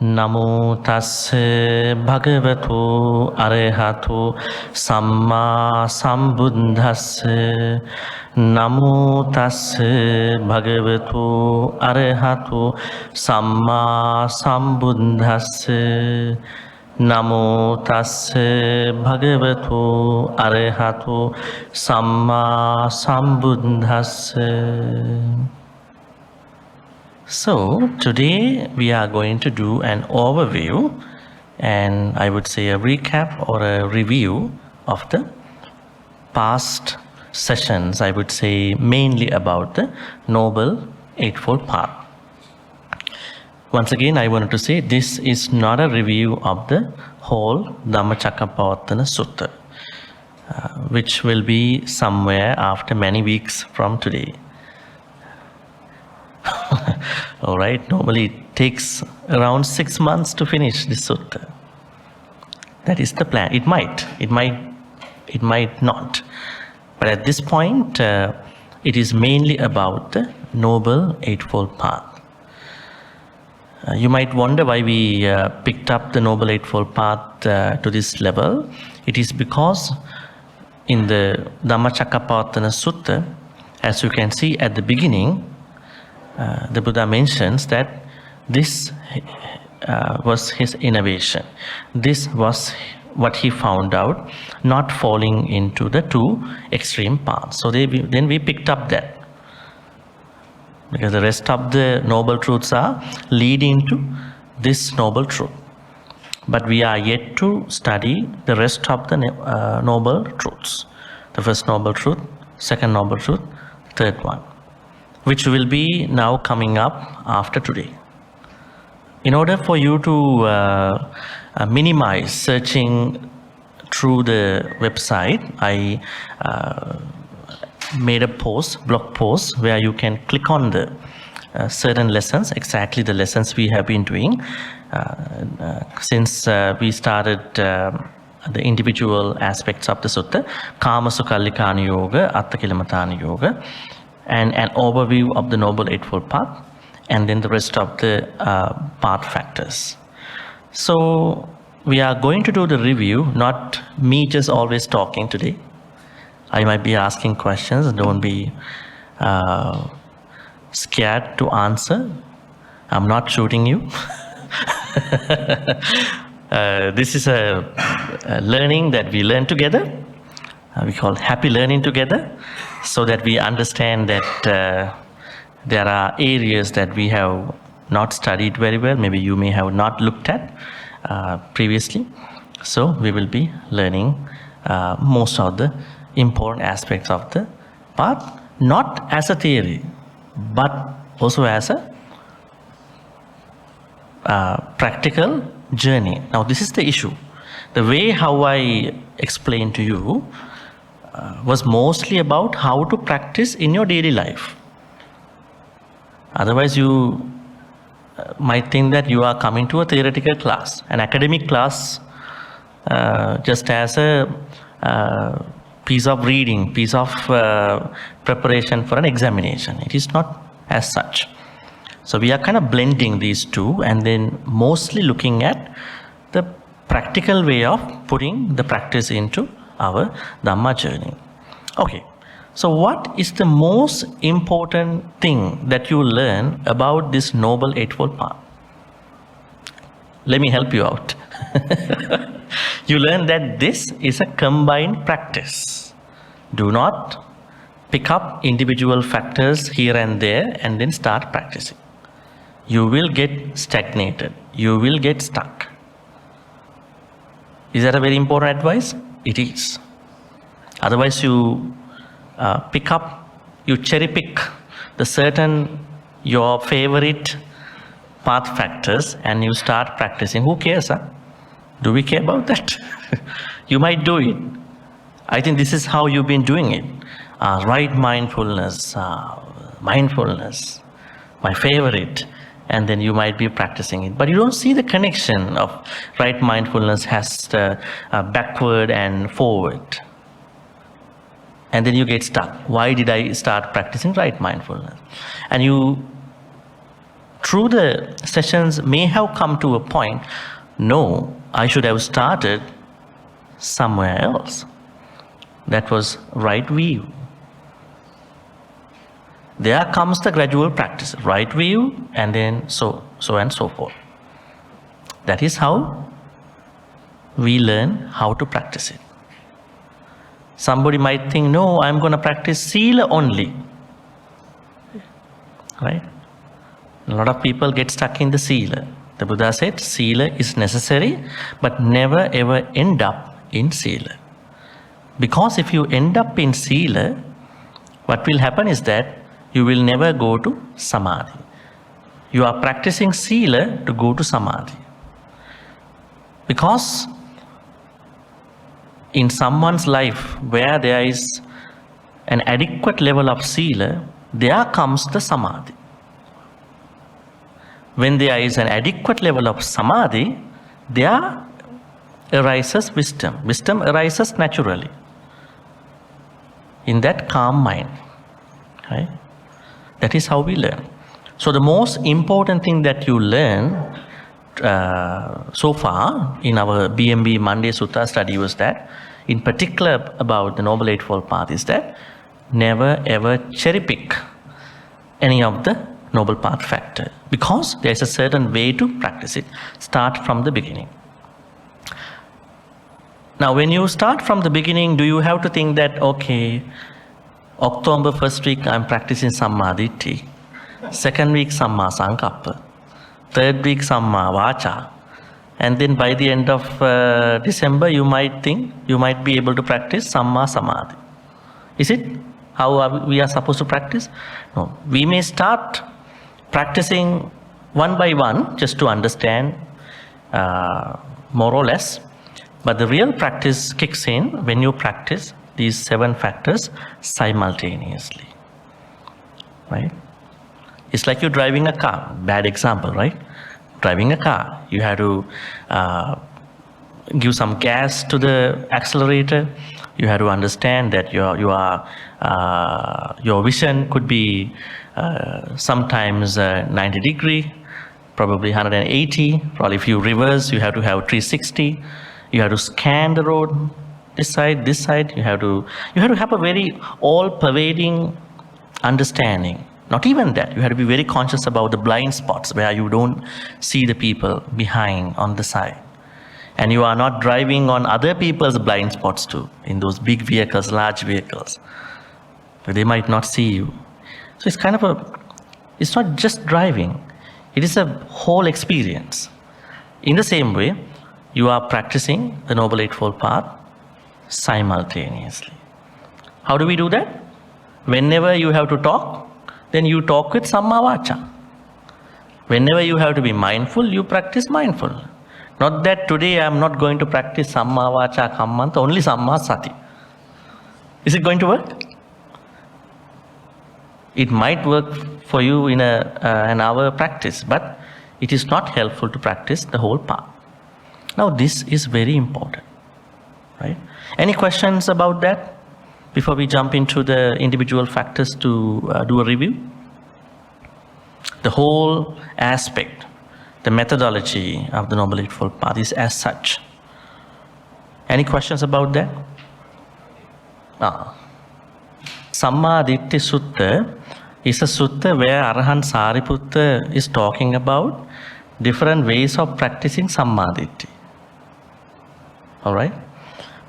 Namo tassa bhagavato arahato samma sambuddhassa. Namo tassa bhagavato arahato samma sambuddhassa. Namo tassa bhagavato arahato samma sambuddhassa. So, today we are going to do an overview and I would say a recap or a review of the past sessions. I would say mainly about the Noble Eightfold Path. Once again, I wanted to say this is not a review of the whole Dhammacakkapavattana Sutta, which will be somewhere after many weeks from today. All right, normally it takes around 6 months to finish this sutta. That is the plan. It might not. But at this point, it is mainly about the Noble Eightfold Path. You might wonder why we picked up the Noble Eightfold Path to this level. It is because in the Dhammacakkapavattana Sutta, as you can see at the beginning, the Buddha mentions that this was his innovation. This was what he found out, not falling into the two extreme paths. So then we picked up that, because the rest of the noble truths are leading to this noble truth. But we are yet to study the rest of the noble truths. The first noble truth, second noble truth, third one, which will be now coming up after today. In order for you to minimize searching through the website, I made a blog post, where you can click on the certain lessons, exactly the lessons we have been doing since we started the individual aspects of the sutta, Kama Sukhallikkhana Yoga, Atta Kilamatthana Yoga, and an overview of the Noble Eightfold Path, and then the rest of the path factors. So we are going to do the review, not me just always talking today. I might be asking questions. Don't be scared to answer. I'm not shooting you. This is a learning that we learn together. We call happy learning together, so that we understand that there are areas that we have not studied very well. Maybe you may have not looked at previously. So we will be learning most of the important aspects of the path, not as a theory, but also as a practical journey. Now this is the issue. The way how I explained to you was mostly about how to practice in your daily life. Otherwise you might think that you are coming to a theoretical class, an academic class, just as a piece of reading, piece of preparation for an examination. It is not as such. So we are kind of blending these two, and then mostly looking at the practical way of putting the practice into our Dhamma journey. Okay, so what is the most important thing that you learn about this Noble Eightfold Path? Let me help you out. You learn that this is a combined practice. Do not pick up individual factors here and there and then start practicing. You will get stagnated. You will get stuck. Is that a very important advice? It is. Otherwise you cherry pick your favorite path factors and you start practicing. Who cares? Huh? Do we care about that? You might do it. I think this is how you've been doing it. Right mindfulness, my favorite. And then you might be practicing it. But you don't see the connection of right mindfulness has backward and forward. And then you get stuck. Why did I start practicing right mindfulness? And you through the sessions may have come to a point, no, I should have started somewhere else. That was right view. There comes the gradual practice, right view, and then so and so forth. That is how we learn how to practice it. Somebody might think, no, I'm going to practice Sila only. Right? A lot of people get stuck in the Sila. The Buddha said Sila is necessary, but never ever end up in Sila. Because if you end up in Sila, what will happen is that you will never go to Samadhi. You are practicing Sila to go to Samadhi. Because in someone's life where there is an adequate level of Sila, there comes the Samadhi. When there is an adequate level of Samadhi, there arises wisdom. Wisdom arises naturally in that calm mind. Right? That is how we learn. So the most important thing that you learn so far in our BMB Monday Sutta study was that, in particular about the Noble Eightfold Path, is that never ever cherry pick any of the Noble Path factor, because there is a certain way to practice it. Start from the beginning. Now when you start from the beginning, do you have to think that, okay, October first week I'm practicing Sammaditthi, second week Samma Sankappa, third week Samma Vacha, and then by the end of December you might think you might be able to practice Samma Samadhi. Is it how we are supposed to practice? No. We may start practicing one by one just to understand more or less, but the real practice kicks in when you practice these 7 factors simultaneously. Right? It's like you're driving a car. Bad example, right? Driving a car. You have to give some gas to the accelerator. You have to understand that your vision could be sometimes 90 degree, probably 180. Probably if you reverse, you have to have 360. You have to scan the road, this side. You have to have a very all-pervading understanding. Not even that. You have to be very conscious about the blind spots where you don't see the people behind on the side. And you are not driving on other people's blind spots too, in those big vehicles, large vehicles. They might not see you. So it's kind of it's not just driving. It is a whole experience. In the same way, you are practicing the Noble Eightfold Path simultaneously. How do we do that? Whenever you have to talk, then you talk with Samma Vacha. Whenever you have to be mindful, you practice mindful. Not that today I am not going to practice Samma Vacha Kammanta, only Samma Sati. Is it going to work? It might work for you in an hour practice, but it is not helpful to practice the whole path. Now this is very important. Right? Any questions about that before we jump into the individual factors to do a review? The whole aspect, the methodology of the Noble Eightfold Path is as such. Any questions about that? Samma Ditti Sutta is a sutta where Arahant Sariputta is talking about different ways of practicing Sammaditthi. Alright?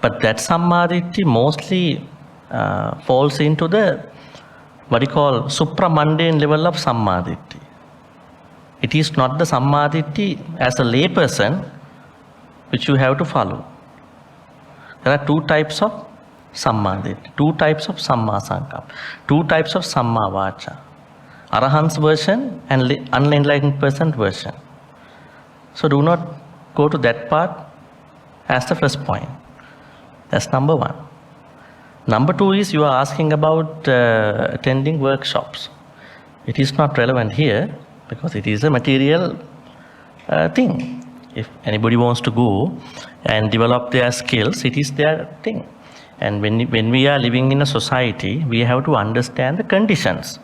But that Sammaditthi mostly falls into the what you call supramundane level of Sammaditthi. It is not the Sammaditthi as a layperson which you have to follow. There are 2 types of Sammaditthi, 2 types of Samma Sankappa, 2 types of Samma Vacha. Arahant's version and unenlightened person's version. So do not go to that part as the first point. That's number 1. Number 2 is you are asking about attending workshops. It is not relevant here because it is a material thing. If anybody wants to go and develop their skills, it is their thing. And when we are living in a society, we have to understand the conditions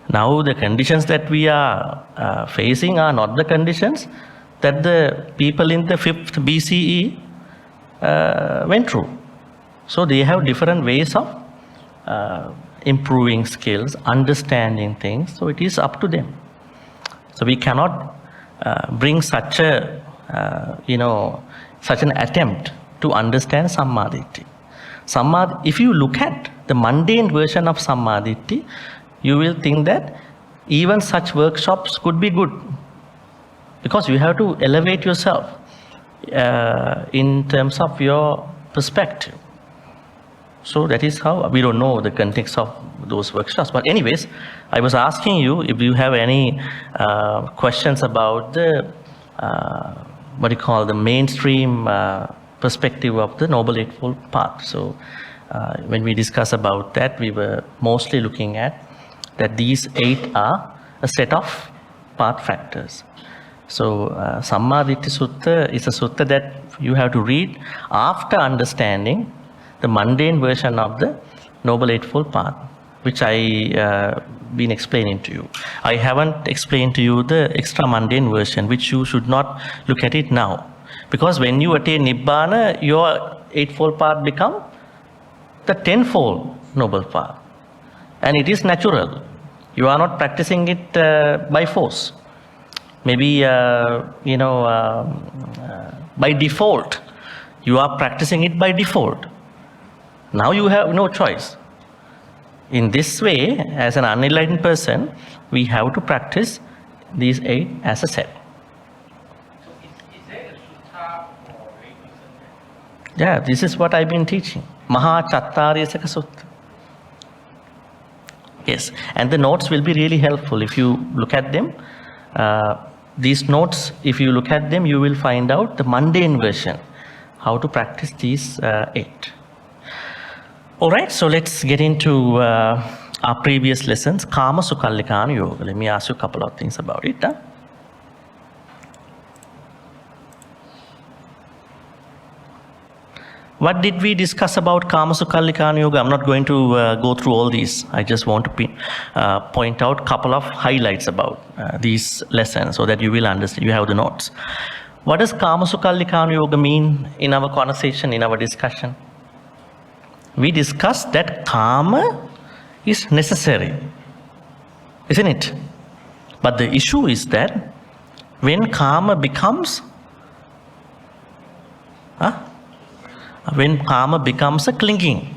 Now the conditions that we are facing are not the conditions that the people in the 5th BCE went through. So they have different ways of improving skills, understanding things. So it is up to them. So we cannot bring such a, such an attempt to understand Sammaditthi. If you look at the mundane version of Sammaditthi, you will think that even such workshops could be good, because you have to elevate yourself in terms of your perspective. So that is how, we don't know the context of those workshops. But anyways, I was asking you if you have any questions about the, the mainstream perspective of the Noble Eightfold Path. So when we discuss about that, we were mostly looking at that these 8 are a set of path factors. So Sammaditthi Sutta is a sutta that you have to read after understanding the mundane version of the Noble Eightfold Path, which I been explaining to you. I haven't explained to you the extra mundane version, which you should not look at it now. Because when you attain Nibbana, your Eightfold Path become the 10-fold Noble Path. And it is natural. You are not practicing it by force. Maybe, by default. You are practicing it by default. Now you have no choice. In this way, as an unenlightened person, we have to practice these 8 as a set. So is there a sutta for layperson? Yeah, this is what I've been teaching. Maha Chattarisaka Sutta. Yes, and the notes will be really helpful if you look at them. These notes, if you look at them, you will find out the mundane version, how to practice these 8. All right, so let's get into our previous lessons. Kama Sukallikana Yoga. Let me ask you a couple of things about it. What did we discuss about Kama Sukallikana Yoga? I'm not going to go through all these. I just want to point out a couple of highlights about these lessons so that you will understand. You have the notes. What does Kama Sukallikana Yoga mean in our conversation, in our discussion? We discussed that karma is necessary, isn't it? But the issue is that when karma becomes a clinging.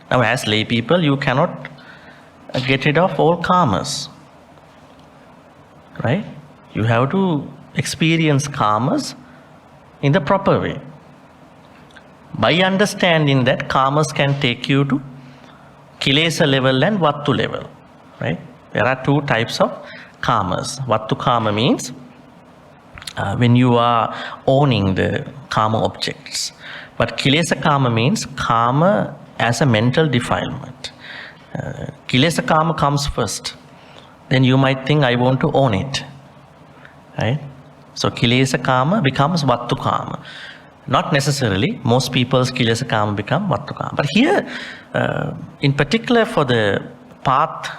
Now, as lay people, you cannot get rid of all karmas, right? You have to experience karmas in the proper way. By understanding that karmas can take you to kilesa level and vattu level, right? There are 2 types of karmas. Vattu karma means when you are owning the karma objects. But kilesa karma means karma as a mental defilement. Kilesa karma comes first. Then you might think, I want to own it, right? So kilesa karma becomes vattu karma. Not necessarily. Most people's kilesa karma become vattu karma. But here, in particular for the path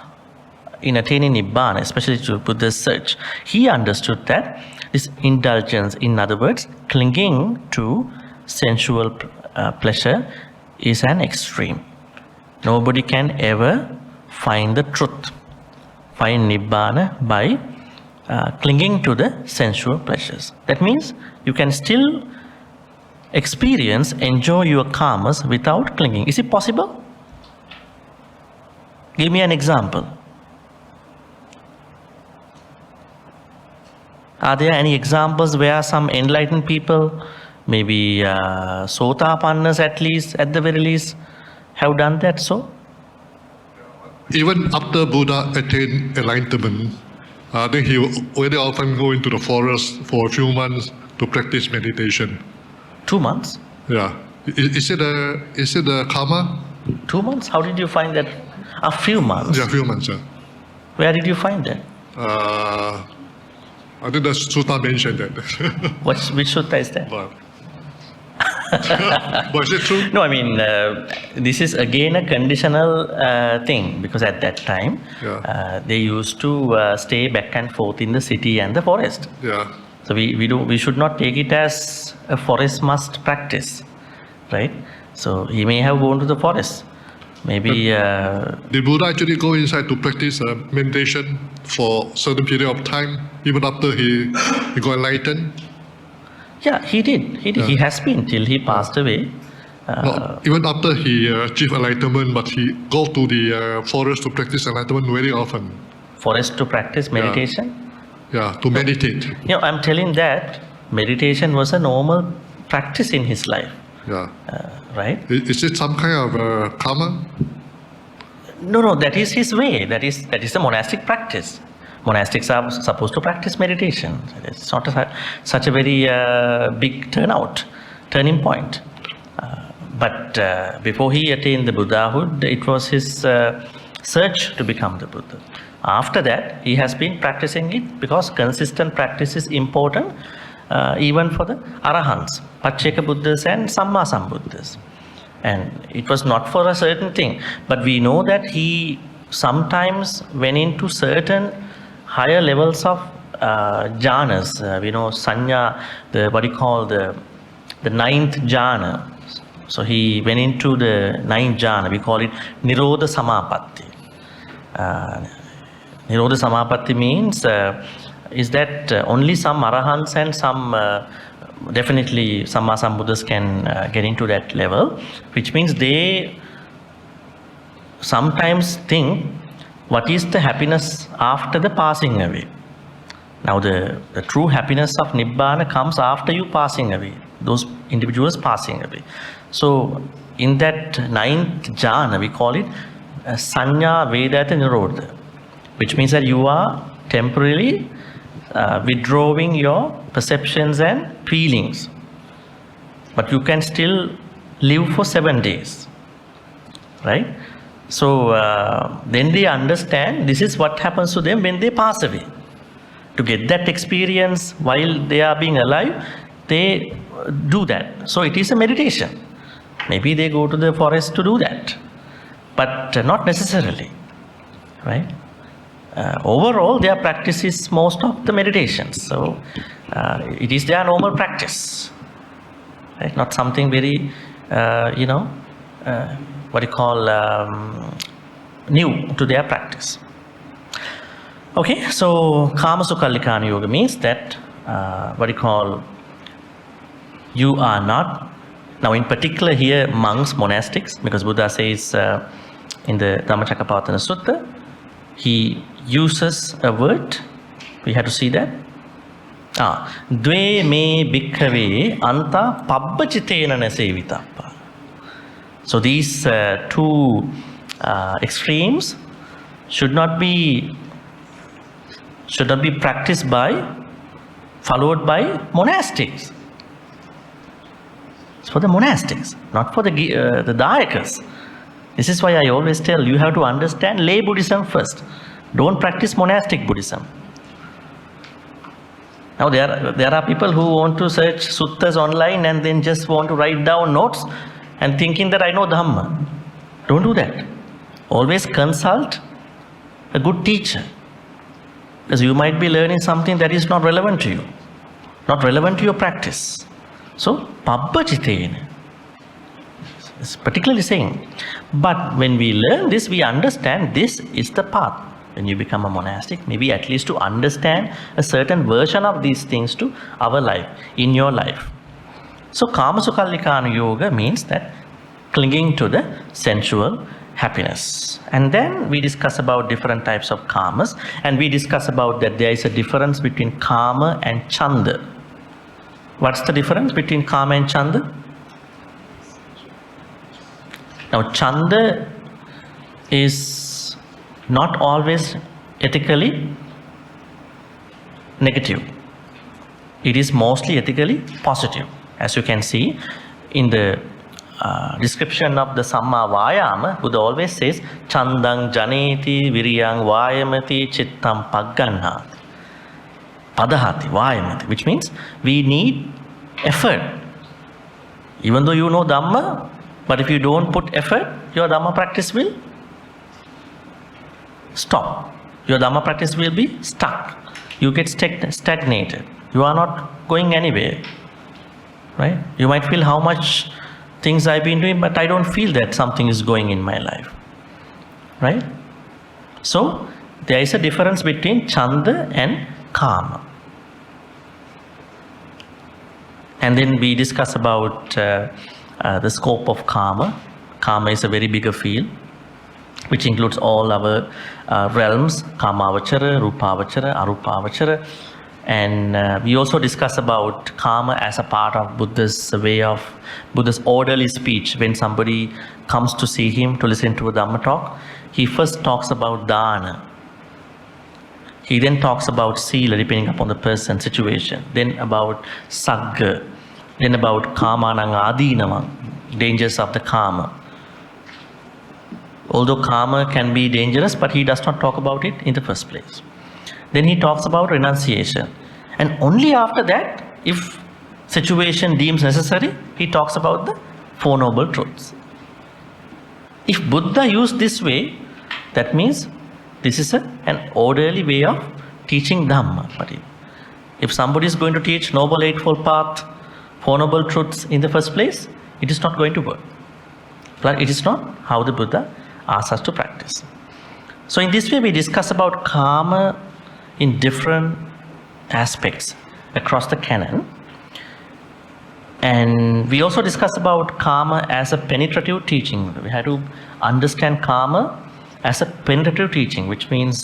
in attaining Nibbana, especially to Buddha's search, he understood that this indulgence, in other words, clinging to sensual pleasure, is an extreme. Nobody can ever find the truth, find Nibbana by clinging to the sensual pleasures. That means you can still enjoy your karmas without clinging. Is it possible? Give me an example. Are there any examples where some enlightened people, maybe Sotapannas at least, at the very least, have done that so? Even after Buddha attained enlightenment, then he very often go into the forest for a few months to practice meditation. 2 months? Yeah. Is it a karma? 2 months? How did you find that? A few months? Yeah, a few months, yeah. Where did you find that? I think the sutta mentioned that. Which sutta is that? But But is it true? No, I mean, this is again a conditional thing, because at that time, they used to stay back and forth in the city and the forest. Yeah. So we should not take it as a forest must practice, right? So he may have gone to the forest. Maybe Did Buddha actually go inside to practice meditation for certain period of time, even after he got enlightened? yeah, he did. He has been till he passed away. No, even after he achieved enlightenment, but he go to the forest to practice enlightenment very often. Forest to practice meditation. Yeah, to meditate. You know, I'm telling that meditation was a normal practice in his life, Yeah. right? Is it some kind of karma? No, that is his way. That is the monastic practice. Monastics are supposed to practice meditation. It's not such a very big turning point. But before he attained the Buddhahood, it was his search to become the Buddha. After that, he has been practicing it because consistent practice is important even for the Arahants, Pacceka Buddhas and Samma Sambuddhas. And it was not for a certain thing, but we know that he sometimes went into certain higher levels of jhanas. We know sanya, what you call the ninth jhana. So he went into the ninth jhana. We call it Nirodha Samapatti. Nirodha Samapatti means is that only some Arahants and some definitely Samma Sambuddhas can get into that level, which means they sometimes think what is the happiness after the passing away. Now the true happiness of Nibbana comes after you passing away, those individuals passing away. So in that ninth jhana, we call it Sanya Vedata Nirodha, which means that you are temporarily withdrawing your perceptions and feelings, but you can still live for 7 days, right? So then they understand this is what happens to them when they pass away. To get that experience while they are being alive, they do that. So it is a meditation. Maybe they go to the forest to do that, but not necessarily, right? Overall, their practice is most of the meditations. So it is their normal practice, right? Not something very, what you call new to their practice. Okay, so Kamasukhallikana Yoga means that what you call you are not. Now, in particular here, monks, monastics, because Buddha says in the Dhammacakkapavattana Sutta, he uses a word. We have to see that. Dve me bhikkhave anta pabbacitena nasevitappa. So these two extremes should not be practiced by, followed by monastics. It's for the monastics, not for the Dayakas. This is why I always tell you have to understand lay Buddhism first. Don't practice monastic Buddhism. Now there are people who want to search suttas online and then just want to write down notes and thinking that I know Dhamma. Don't do that. Always consult a good teacher, because you might be learning something that is not relevant to you, not relevant to your practice. So, pabbacitena is particularly saying. But when we learn this, we understand this is the path. When you become a monastic, maybe at least to understand a certain version of these things to our life, in your life. So, Kamasukhallikana Yoga means that clinging to the sensual happiness. And then we discuss about different types of kamas, and we discuss about that there is a difference between kama and chanda. What's the difference between kama and chanda? Now, chanda is not always ethically negative. It is mostly ethically positive. As you can see in the description of the Samma Vayama, Buddha always says, Chandang janeti viriyang vayamati chittam paggannati. Padahati, vayamati, which means we need effort Even though you know Dhamma, but if you don't put effort, your Dhamma practice will stop. Your Dhamma practice will be stuck. You get stagnated. You are not going anywhere. Right? You might feel how much things I've been doing, but I don't feel that something is going in my life. Right? So, there is a difference between Chanda and Kama. And then we discuss about the scope of Kama. Kama is a very bigger field, which includes all our realms, Kamavachara, Rupavachara, Arupavachara. And we also discuss about Kama as a part of Buddha's way of, Buddha's orderly speech. When somebody comes to see him, to listen to a Dhamma talk, he first talks about Dana. He then talks about Sila, depending upon the person, situation. Then about Sagga. Then about Kamanang Adinama, dangers of the Kama. Although Kama can be dangerous, but he does not talk about it in the first place. Then he talks about renunciation. And only after that, if situation deems necessary, he talks about the Four Noble Truths. If Buddha used this way, that means this is an orderly way of teaching Dhamma. If somebody is going to teach Noble Eightfold Path, Four Noble Truths in the first place, it is not going to work. But it is not how the Buddha asks us to practice. So in this way, we discuss about Kama in different aspects across the canon. And we also discuss about Kama as a penetrative teaching. We have to understand Kama as a penetrative teaching, which means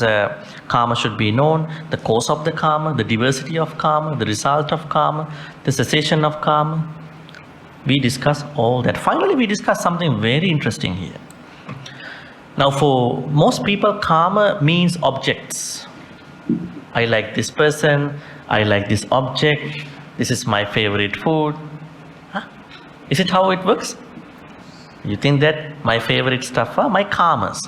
Kama should be known, the cause of the Kama, the diversity of Kama, the result of Kama, the cessation of Kama. We discuss all that. Finally, we discuss something very interesting here. Now, for most people, Kama means objects. I like this person, I like this object, this is my favorite food. Huh? Is it how it works? You think that my favorite stuff are my Kamas.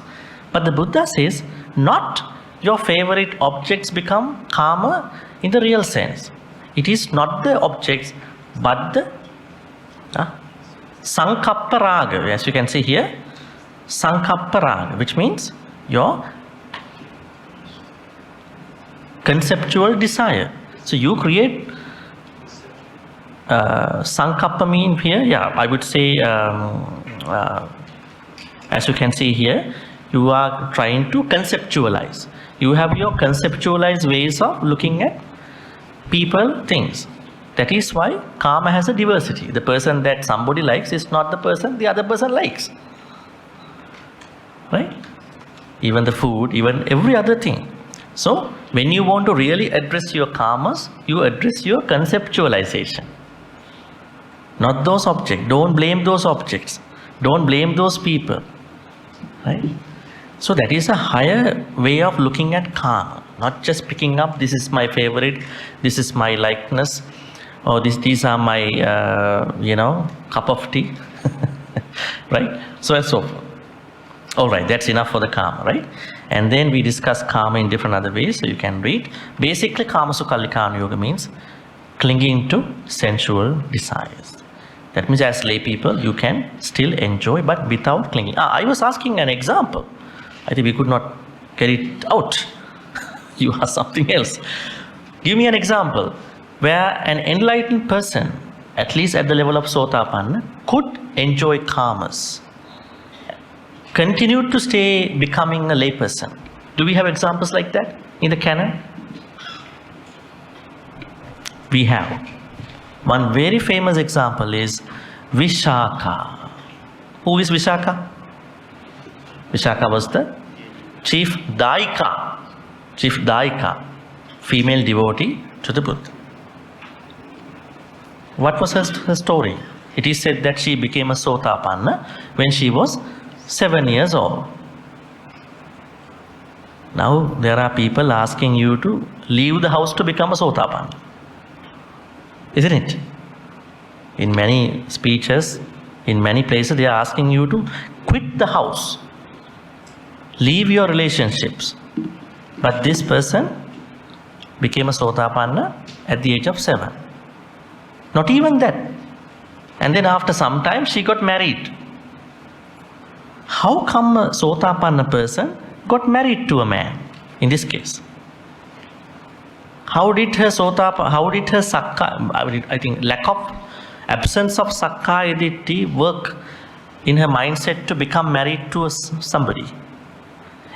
But the Buddha says, not your favorite objects become Kama in the real sense. It is not the objects, but the Sankappa Raga. As you can see here, Sankappa Raga, which means your conceptual desire. So you create Sankappa mean here, I would say, as you can see here, you are trying to conceptualize. You have your conceptualized ways of looking at people, things. That is why Kama has a diversity. The person that somebody likes is not the person the other person likes. Right? Even the food, even every other thing. So, when you want to really address your Kamas, you address your conceptualization. Not those objects. Don't blame those objects. Don't blame those people. Right? So, that is a higher way of looking at Kama. Not just picking up, this is my favorite, this is my likeness, or these are my, cup of tea. Right? So and so forth. Alright, that's enough for the Kama, right? And then we discuss Kama in different other ways, so you can read. Basically, Kama Sukhalikana Yoga means clinging to sensual desires. That means as lay people, you can still enjoy, but without clinging. I was asking an example. I think we could not get it out. You asked something else. Give me an example where an enlightened person, at least at the level of Sotapanna, could enjoy Kamas, continue to stay becoming a layperson. Do we have examples like that in the canon? We have. One very famous example is Vishaka. Who is Vishaka? Vishaka was the chief Daika, female devotee to the Buddha. What was her story? It is said that she became a Sotapanna when she was 7 years old. Now there are people asking you to leave the house to become a Sotapanna. Isn't it? In many speeches, in many places, they are asking you to quit the house, leave your relationships. But this person became a Sotapanna at the age of 7. Not even that. And then after some time, she got married. How come a Sotapanna person got married to a man in this case? How did her absence of Sakkaya Ditthi work in her mindset to become married to somebody?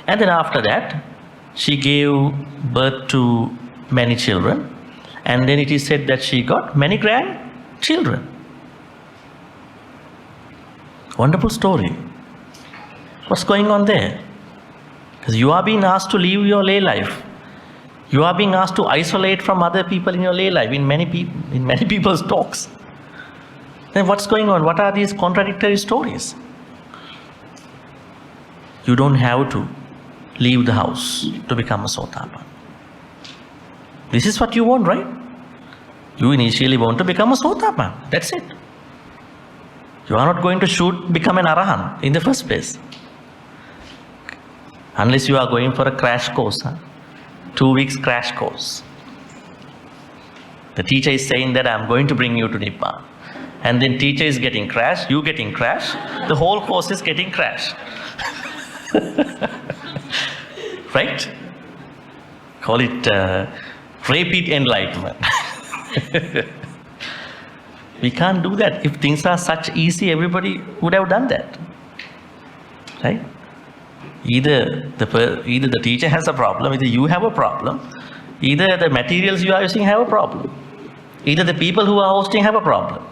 And then after that, she gave birth to many children, and then it is said that she got many grandchildren. Wonderful story. What's going on there? Because you are being asked to live your lay life. You are being asked to isolate from other people in your lay life, in many people's talks. Then what's going on? What are these contradictory stories? You don't have to leave the house to become a Sotapanna. This is what you want, right? You initially want to become a Sotapanna. That's it. You are not going to become an Arahant in the first place. Unless you are going for a crash course. 2 weeks crash course. The teacher is saying that I'm going to bring you to Nibbana. And then teacher is getting crashed, you getting crashed, the whole course is getting crashed. Right? Call it rapid enlightenment. We can't do that. If things are such easy, everybody would have done that. Right? Either the teacher has a problem, either you have a problem, either the materials you are using have a problem, either the people who are hosting have a problem.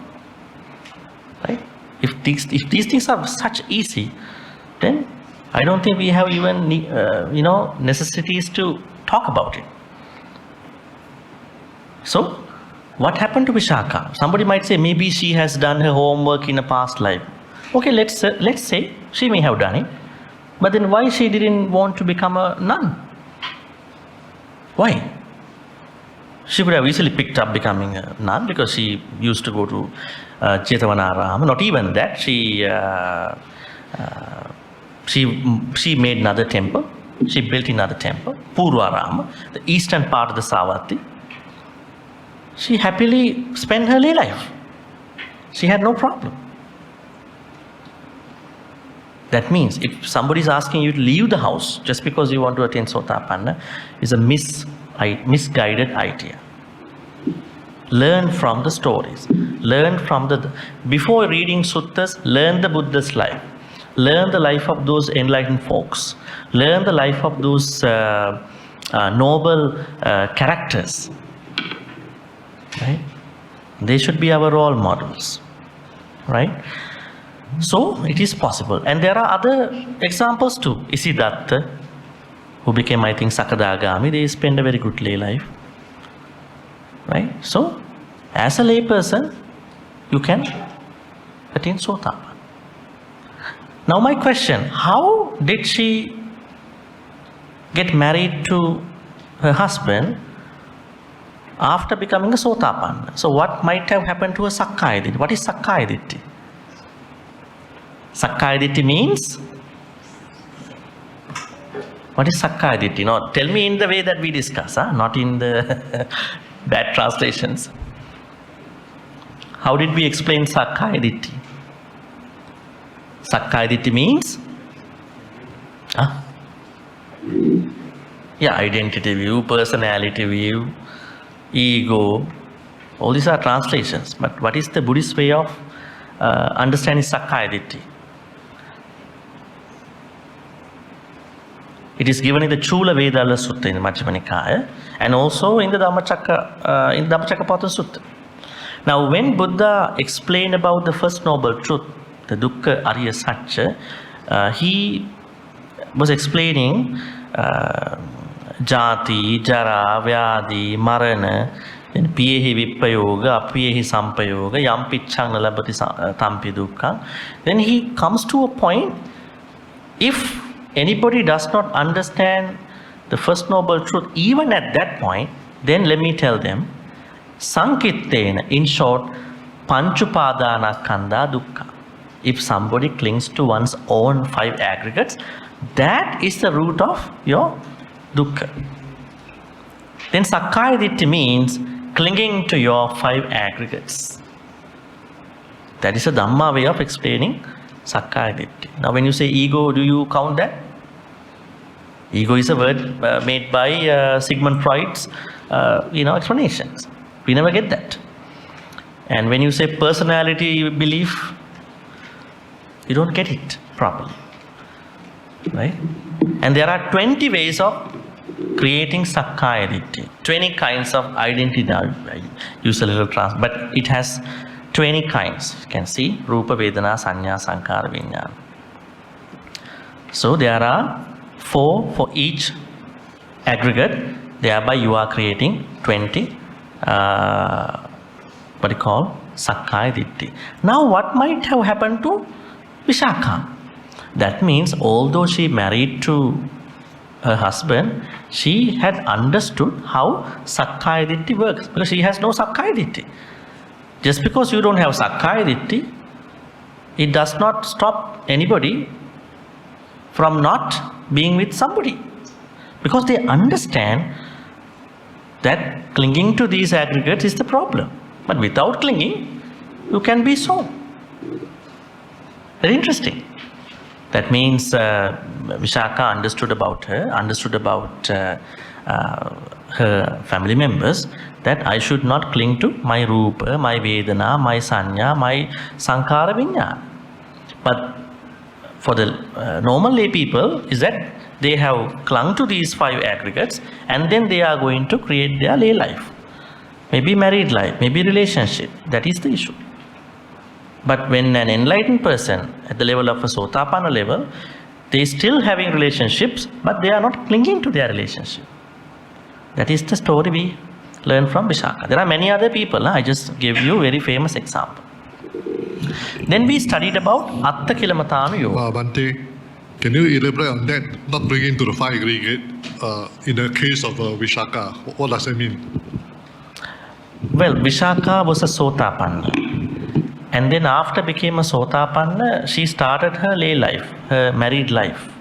Right? If these things are such easy, then I don't think we have even necessities to talk about it. So, what happened to Vishaka? Somebody might say maybe she has done her homework in a past life. Okay, let's say she may have done it. But then why she didn't want to become a nun? Why? She could have easily picked up becoming a nun because she used to go to Jetavanaram. Not even that. She made another temple. She built another temple, Purvarama, the eastern part of the Savatthi. She happily spent her lay life. She had no problem. That means if somebody is asking you to leave the house just because you want to attain Sotapanna, is a misguided idea. Learn from the stories. Before reading suttas, learn the Buddha's life. Learn the life of those enlightened folks. Learn the life of those noble characters. Right? They should be our role models. Right? So, it is possible. And there are other examples too. Isidatta, who became, I think, Sakadagami, they spend a very good lay life. Right? So, as a lay person, you can attain Sotapanna. Now my question, how did she get married to her husband after becoming a Sotapanna? So what might have happened to her Sakkaya Ditthi? What is Sakkaya Ditthi? Sakkaya Ditthi means? What is Sakkaya Ditthi? No, tell me in the way that we discuss, not in the bad translations. How did we explain Sakkaya Ditthi? Sakkaya Ditthi means? Identity view, personality view, ego. All these are translations. But what is the Buddhist way of understanding Sakkaya Ditthi? It is given in the Chula Vedala Sutta in the Majjhima Nikaya and also in the Dhammacakkapavattana Sutta. Now, when Buddha explained about the first noble truth, the Dukkha Arya Satya, he was explaining Jati, Jara, Vyadi, Marana, then Piyehi Vippayoga, Apiyehi Sampayoga, Yampichang Nalabati Tampi Dukkha. Then he comes to a point, if anybody does not understand the first noble truth, even at that point, then let me tell them, Sankittena, in short, Panchupadana Kanda Dukkha. If somebody clings to one's own 5 aggregates, that is the root of your dukkha. Then Sakkaya Ditthi means clinging to your 5 aggregates. That is a Dhamma way of explaining Sakkaya Ditthi. Now when you say ego, do you count that? Ego is a word made by Sigmund Freud's explanations. We never get that. And when you say personality belief, you don't get it properly. Right? And there are 20 ways of creating Sakkaya Ditthi. 20 kinds of identity. I use a little but it has 20 kinds. You can see Rupa, Vedana, Sanya, Sankhara, Vijnana. So there are 4 for each aggregate. Thereby you are creating 20 Sakkaya Ditthi. Now what might have happened to Vishakha? That means although she married to her husband, she had understood how Sakkaya Ditthi works, because she has no Sakkaya Ditthi. Just because you don't have Sakkaya Ditthi, it does not stop anybody from not being with somebody, because they understand that clinging to these aggregates is the problem. But without clinging, you can be so. Very interesting. That means Vishakha understood about her family members, that I should not cling to my Rupa, my Vedana, my Sanya, my Sankhara Vijnana. But for the normal lay people is that they have clung to these 5 aggregates, and then they are going to create their lay life. Maybe married life, maybe relationship. That is the issue. But when an enlightened person at the level of a Sotapanna level, they still having relationships, but they are not clinging to their relationship. That is the story we learn from Vishakha. There are many other people. I just gave you a very famous example. Then we studied about Atta Kilamatanu Yoga. Bhante, can you elaborate on that? Not bringing to the 5 aggregate in the case of Vishakha. What does that mean? Well, Vishakha was a Sotapanna. And then after became a Sotapanna, she started her lay life, her married life.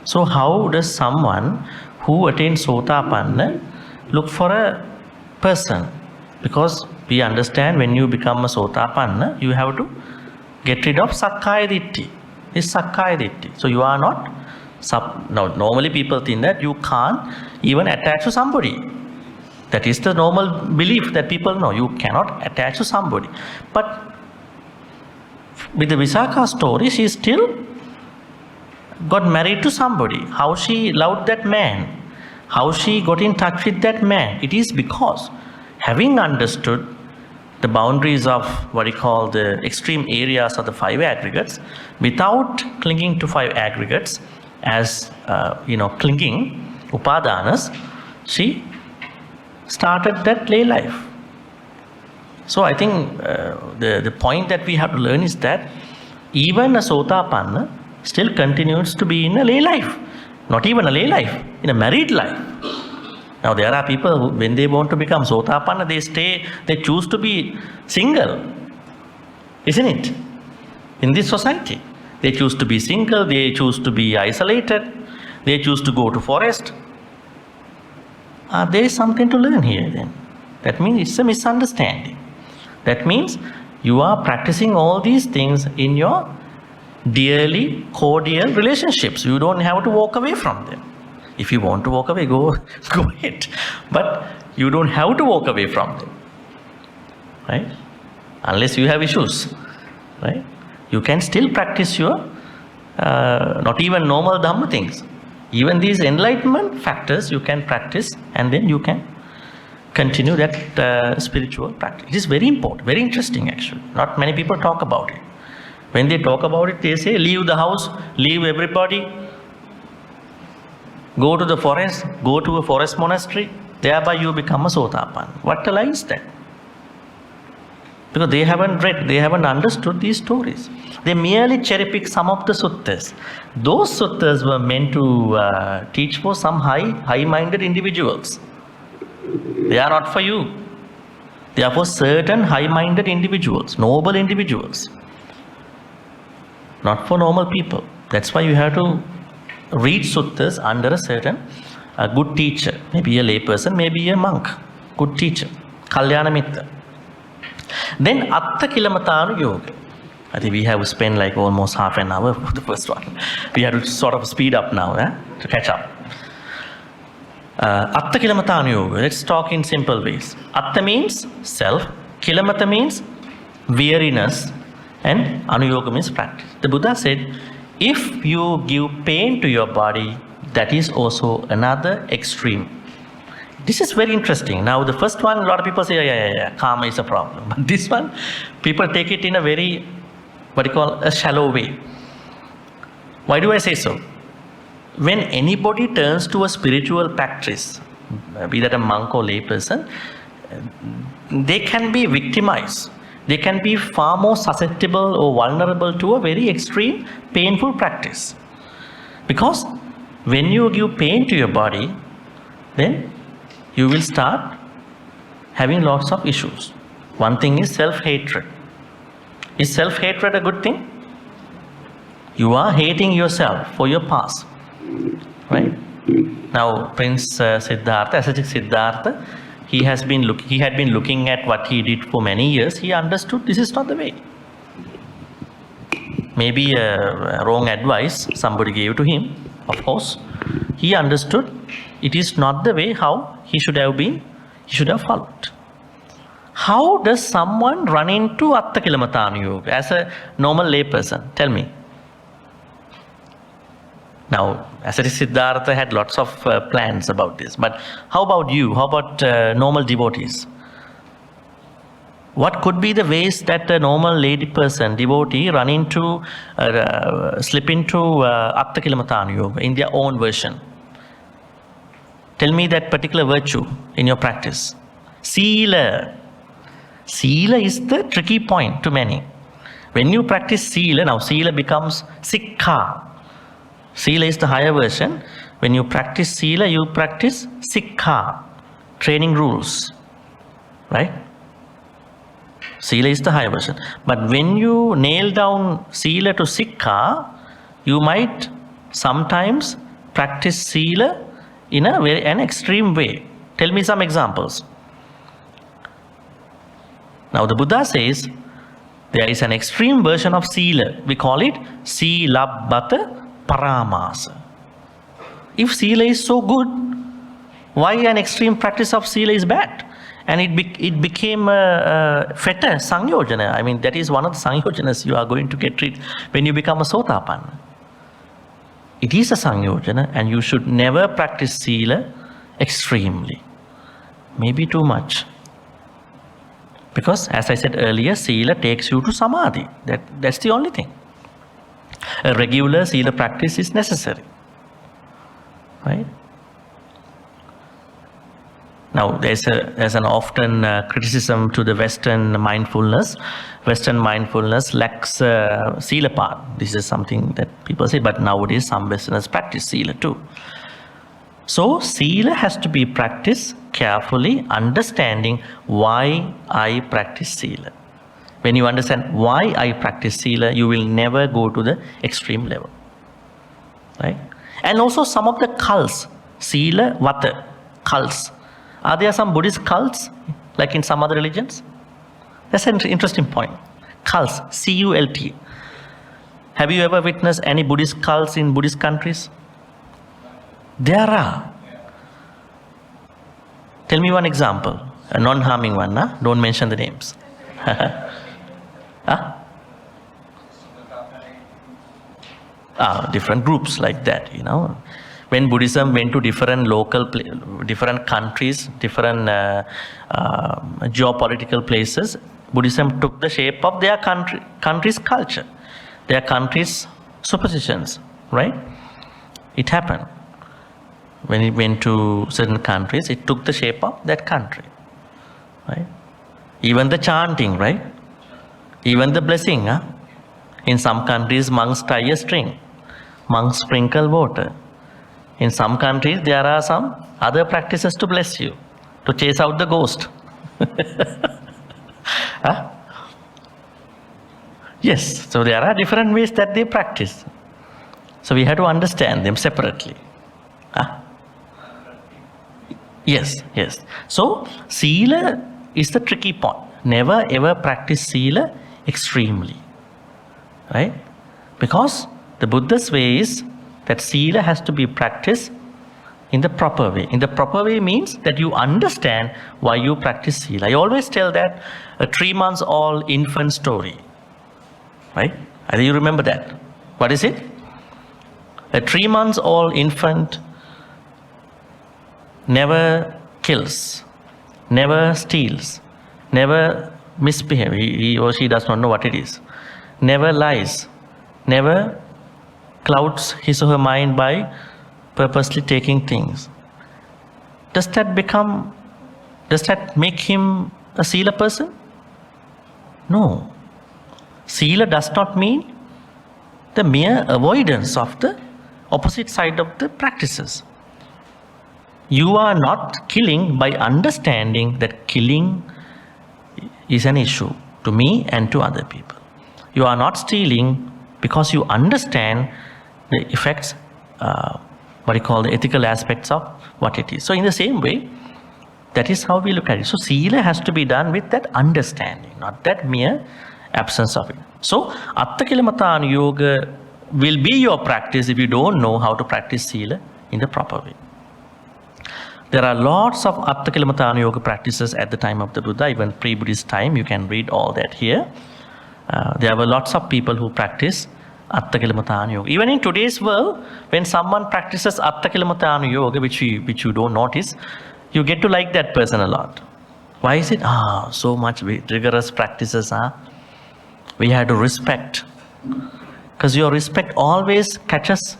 So how does someone who attains Sotapanna look for a person? Because we understand when you become a Sotapanna, you have to get rid of Sakkaya Ditthi. This Sakkaya Ditthi. So you are not, now normally people think that you can't even attach to somebody. That is the normal belief that people know. You cannot attach to somebody. But with the Vishakha story, she still got married to somebody. How she loved that man, how she got in touch with that man, it is because having understood the boundaries of what we call the extreme areas of the 5 aggregates, without clinging to 5 aggregates as clinging upadanas, she started that lay life. So I think the point that we have to learn is that even a Sotapanna still continues to be in a lay life. Not even a lay life, in a married life. Now there are people who, when they want to become Sotapanna, they choose to be single. Isn't it? In this society. They choose to be single, they choose to be isolated, they choose to go to forest. There is something to learn here then. That means it's a misunderstanding. That means you are practicing all these things in your dearly cordial relationships. You don't have to walk away from them. If you want to walk away, go ahead. But you don't have to walk away from them. Right? Unless you have issues. Right? You can still practice your not even normal Dhamma things. Even these enlightenment factors you can practice, and then you can continue that spiritual practice. It is very important, very interesting actually. Not many people talk about it. When they talk about it, they say leave the house, leave everybody, go to the forest, go to a forest monastery, thereby you become a Sotapanna. What a lie is that? Because they haven't read, they haven't understood these stories. They merely cherry pick some of the suttas. Those suttas were meant to teach for some high-minded individuals. They are not for you. They are for certain high-minded individuals, noble individuals. Not for normal people. That's why you have to read suttas under a certain good teacher. Maybe a lay person, maybe a monk. Good teacher. Kalyana Mitra. Then Atta Kilamatanu Yoga. I think we have spent like almost half an hour for the first one. We have to sort of speed up now to catch up. Atta Kilamatanu Yoga. Let's talk in simple ways. Atta means self. Kilamata means weariness. And Anuyoga means practice. The Buddha said, if you give pain to your body, that is also another extreme. This is very interesting. Now, the first one, a lot of people say, yeah, karma is a problem. But this one, people take it in a very, a shallow way. Why do I say so? When anybody turns to a spiritual practice, be that a monk or lay person, they can be victimized. They can be far more susceptible or vulnerable to a very extreme, painful practice. Because when you give pain to your body, then you will start having lots of issues. One thing is self-hatred. Is self-hatred a good thing? You are hating yourself for your past. Right? Now, Prince Siddhartha, ascetic Siddhartha, he had been looking at what he did for many years. He understood this is not the way. Maybe a wrong advice somebody gave to him, of course. He understood it is not the way how he should have followed. How does someone run into Atta Kilamatanu Yoga as a normal layperson? Tell me. Now, ascetic Siddhartha had lots of plans about this. But how about you? How about normal devotees? What could be the ways that a normal lady person, devotee, slip into Atta Kilamatanu Yoga in their own version? Tell me that particular virtue in your practice. Sila. Sila is the tricky point to many. When you practice Sila, now Sila becomes Sikkha. Sila is the higher version. When you practice Sila, you practice Sikkha, training rules. Right? Sila is the higher version. But when you nail down Sila to Sikkha, you might sometimes practice Sila in an extreme way. Tell me some examples. Now the Buddha says there is an extreme version of Sila. We call it Silabbata Paramasa. If Sila is so good, why an extreme practice of Sila is bad? And it became a feta Sangyojana. I mean, that is one of the Sangyojanas you are going to get treated when you become a Sotapanna. It is a Sangyojana, and you should never practice Sila extremely. Maybe too much. Because, as I said earlier, Sila takes you to Samadhi. That's the only thing. A regular Sila practice is necessary. Right? Now, there's an often criticism to the Western mindfulness. Western mindfulness lacks Sila part. This is something that people say, but nowadays some Westerners practice Sila too. So, Sila has to be practiced carefully, understanding why I practice Sila. When you understand why I practice Sila, you will never go to the extreme level. Right? And also some of the cults, Sila, Vata, cults. Are there some Buddhist cults, like in some other religions? That's an interesting point. Cults, C-U-L-T. Have you ever witnessed any Buddhist cults in Buddhist countries? There are. Tell me one example, a non-harming one, huh? Don't mention the names. Huh? Different groups like that, you know. When Buddhism went to different different countries, different geopolitical places, Buddhism took the shape of their country's culture, their country's superstitions, right? It happened. When it went to certain countries, it took the shape of that country, right? Even the chanting, right? Even the blessing, huh? In some countries, monks tie a string. Monks sprinkle water. In some countries, there are some other practices to bless you, to chase out the ghost. Huh? Yes, so there are different ways that they practice. So we have to understand them separately. Huh? Yes. So, Sila is the tricky point. never ever practice Sila extremely. Right? Because the Buddha's way is that Sila has to be practiced in the proper way. In the proper way means that you understand why you practice Sila. I always tell that a 3-month-old infant story. Right? I think you remember that. What is it? A 3-month-old infant never kills, never steals, never misbehaves. He or she does not know what it is. Never lies, never clouds his or her mind by purposely taking things. Does that make him a Sila person? No. Sila does not mean the mere avoidance of the opposite side of the practices. You are not killing by understanding that killing is an issue to me and to other people. You are not stealing because you understand the effects, the ethical aspects of what it is. So in the same way, that is how we look at it. So Sila has to be done with that understanding, not that mere absence of it. So Attakilamattana Yoga will be your practice if you don't know how to practice Sila in the proper way. There are lots of Attakilamattana Yoga practices at the time of the Buddha, even pre-Buddhist time. You can read all that here. There were lots of people who practice Attakilamattana Yoga. Even in today's world, when someone practices Attakilamattana Yoga, which you don't notice, you get to like that person a lot. Why is it? So much rigorous practices. We have to respect. Because your respect always catches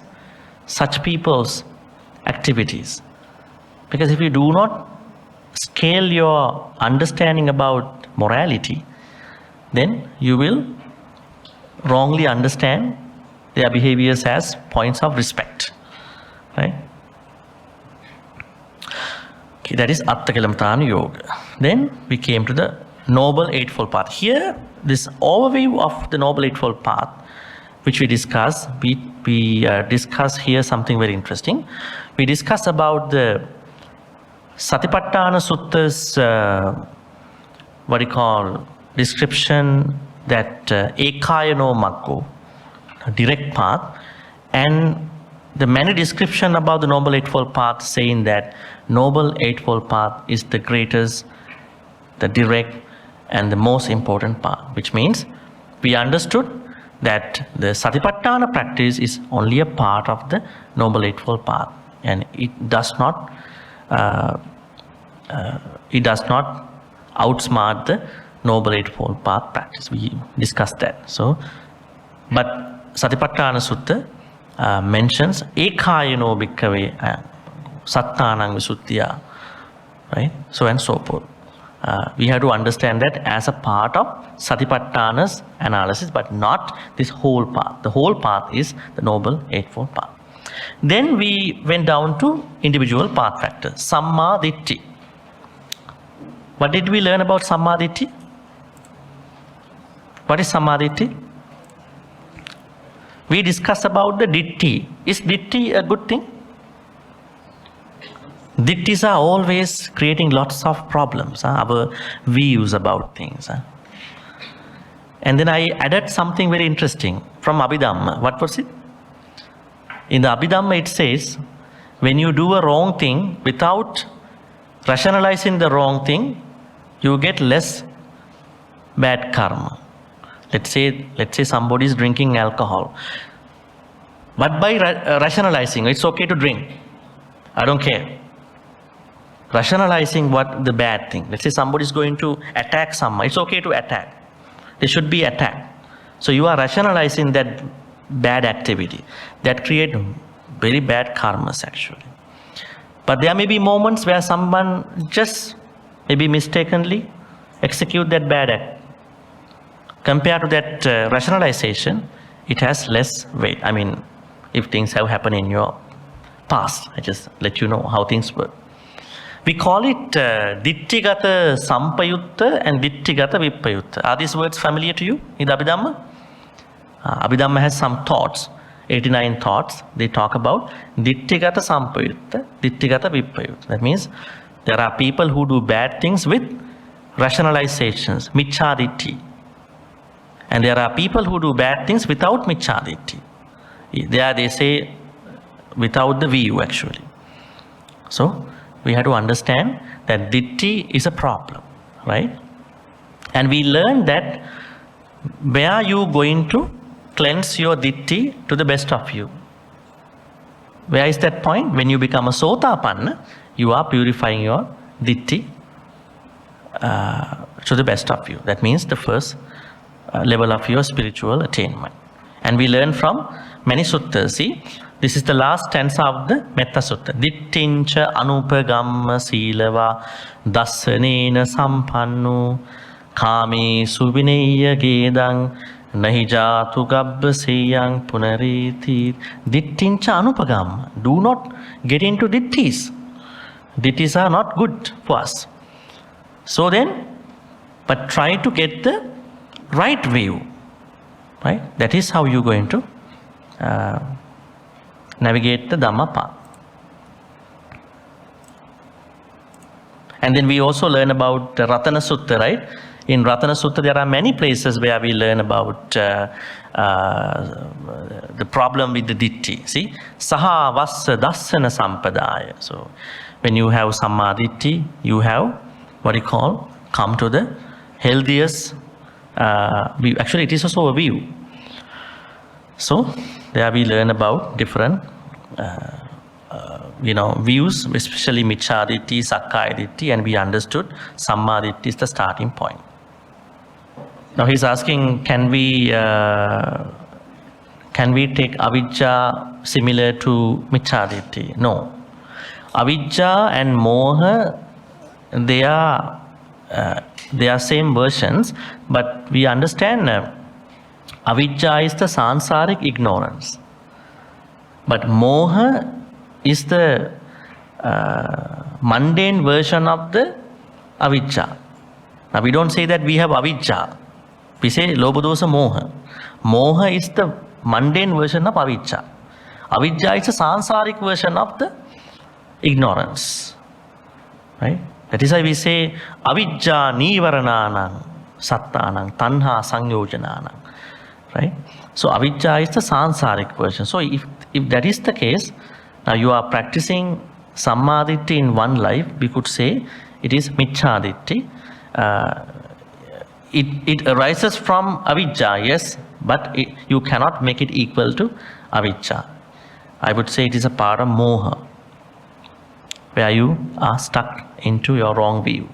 such people's activities. Because if you do not scale your understanding about morality, then you will wrongly understand their behaviors as points of respect. Right? Okay, that is Attakilamattana Yoga. Then we came to the Noble Eightfold Path. Here, this overview of the Noble Eightfold Path, which we discuss here something very interesting. We discuss about the Satipatthana Sutta's description that Ekayano Maggo, direct path, and the many description about the Noble Eightfold Path saying that Noble Eightfold Path is the greatest, the direct, and the most important path, which means we understood that the Satipatthana practice is only a part of the Noble Eightfold Path, and it does not outsmart the Noble Eightfold Path practice. We discussed that. So, but Satipatthana Sutta mentions Ekayano Bhikkave Sattanang Visuddhya, right? So and so forth. We have to understand that as a part of Satipattana's analysis, but not this whole path. The whole path is the Noble Eightfold Path. Then we went down to individual path factors. Samma Ditti. What did we learn about Samma Ditti? What is Samma Ditti? We discussed about the Ditti. Is Ditti a good thing? Dittis are always creating lots of problems, our views about things. And then I added something very interesting from Abhidhamma. What was it? In the Abhidhamma it says, when you do a wrong thing without rationalizing the wrong thing, you get less bad karma. Let's say somebody is drinking alcohol. But by rationalizing, it's okay to drink. I don't care. Rationalizing what the bad thing. Let's say somebody is going to attack someone. It's okay to attack. They should be attacked. So you are rationalizing that bad activity. That create very bad karmas actually. But there may be moments where someone just maybe mistakenly execute that bad act. Compared to that rationalization, it has less weight. I mean, if things have happened in your past, I just let you know how things work. We call it Ditthigata Sampayutta and Ditthigata Vippayutta. Are these words familiar to you in the Abhidhamma? Abhidhamma has some thoughts, 89 thoughts. They talk about Ditthigata Sampayutta, Ditthigata Vippayutta. That means there are people who do bad things with rationalizations, miccāditthi. And there are people who do bad things without miccāditthi. There they say without the view actually. So we have to understand that ditthi is a problem, right? And we learn that where you going to cleanse your ditthi to the best of you. Where is that point? When you become a sotapanna, you are purifying your ditthi to the best of you. That means the first level of your spiritual attainment. And we learn from many suttas. See, this is the last stanza of the Metta Sutta. Dittincha anupagamma silava dassanena sampannu kame suvineyya gedang nahi jatu gabba seyang punariti. Dittincha anupagamma. Do not get into ditthis. Ditthis are not good for us. So then, but try to get the right view. Right? That is how you're going to navigate the Dhamma path. And then we also learn about the Ratana Sutta, right? In Ratana Sutta, there are many places where we learn about the problem with the ditthi. See, saha vassa dassana sampadaya. So, when you have samma ditthi, you have what you call come to the healthiest view. Actually, it is also a view. So, there we learn about different views, especially miccāditthi, sakkāyaditthi, and we understood sammaditthi is the starting point. Now he's asking, can we take avijja similar to miccāditthi? No. Avijja and moha, they are same versions, but we understand avijja is the sansaric ignorance. But moha is the mundane version of the avijja. Now we don't say that we have avijja. We say lobha dosa moha. Moha is the mundane version of avijja. Avijja is the sansaric version of the ignorance. Right? That is why we say avijja nivaranānaṁ sattānaṁ tanha saññojanānaṁ. Right? So avijja is the sansaric version. So if that is the case, now you are practicing sammaditthi in one life, we could say it is miccāditthi. It arises from avijja, yes, but you cannot make it equal to avijja. I would say it is a part of moha, where you are stuck into your wrong view.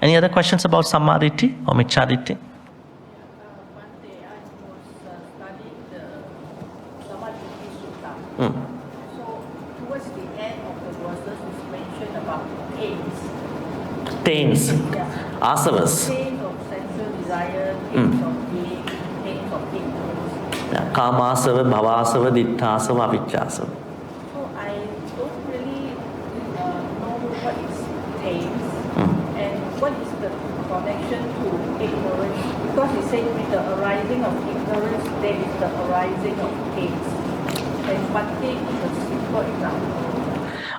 Any other questions about sammaditthi or miccāditthi? Bhante, I was studying the Dhammacakkapavattana Sutta. So, towards the end of the verses, it's mentioned about pains. Tains, Yeah. asavas. Pains of sensual desire, pains of pain, pains of ignorance. Kāmasava, bhavāsava, ditthāsava, avijjāsava. So, I don't really know what is pains and what is the connection to ignorance. Because it says with the arising of ignorance, there is the arising of pains. And Bhante is a simple example.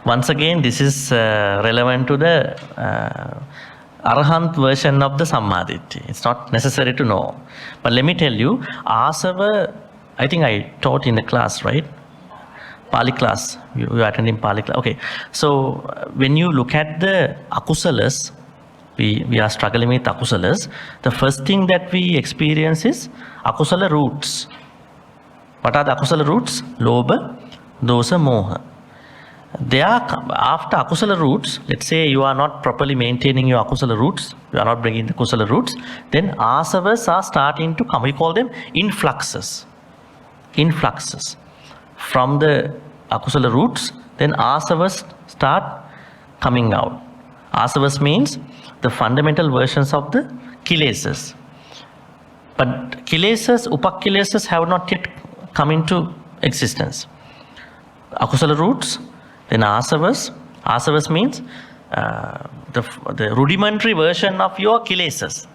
Once again, this is relevant to the Arahant version of the Sammaditthi. It's not necessary to know. But let me tell you, asava, I think I taught in the class, right? Pali class. You are attending Pali class. Okay. So when you look at the akusalas, we are struggling with akusalas. The first thing that we experience is akusala roots. What are the akusala roots? Lobha, dosa, moha. They are after akusala roots. Let's say you are not properly maintaining your akusala roots, you are not bringing the kusala roots, then asavas are starting to come. We call them influxes. Influxes from the akusala roots, then asavas start coming out. Asavas means the fundamental versions of the kilesas. But kilesas, upakilesas have not yet come into existence. Akusala roots, then asavas. Asavas means the rudimentary version of your kilesas,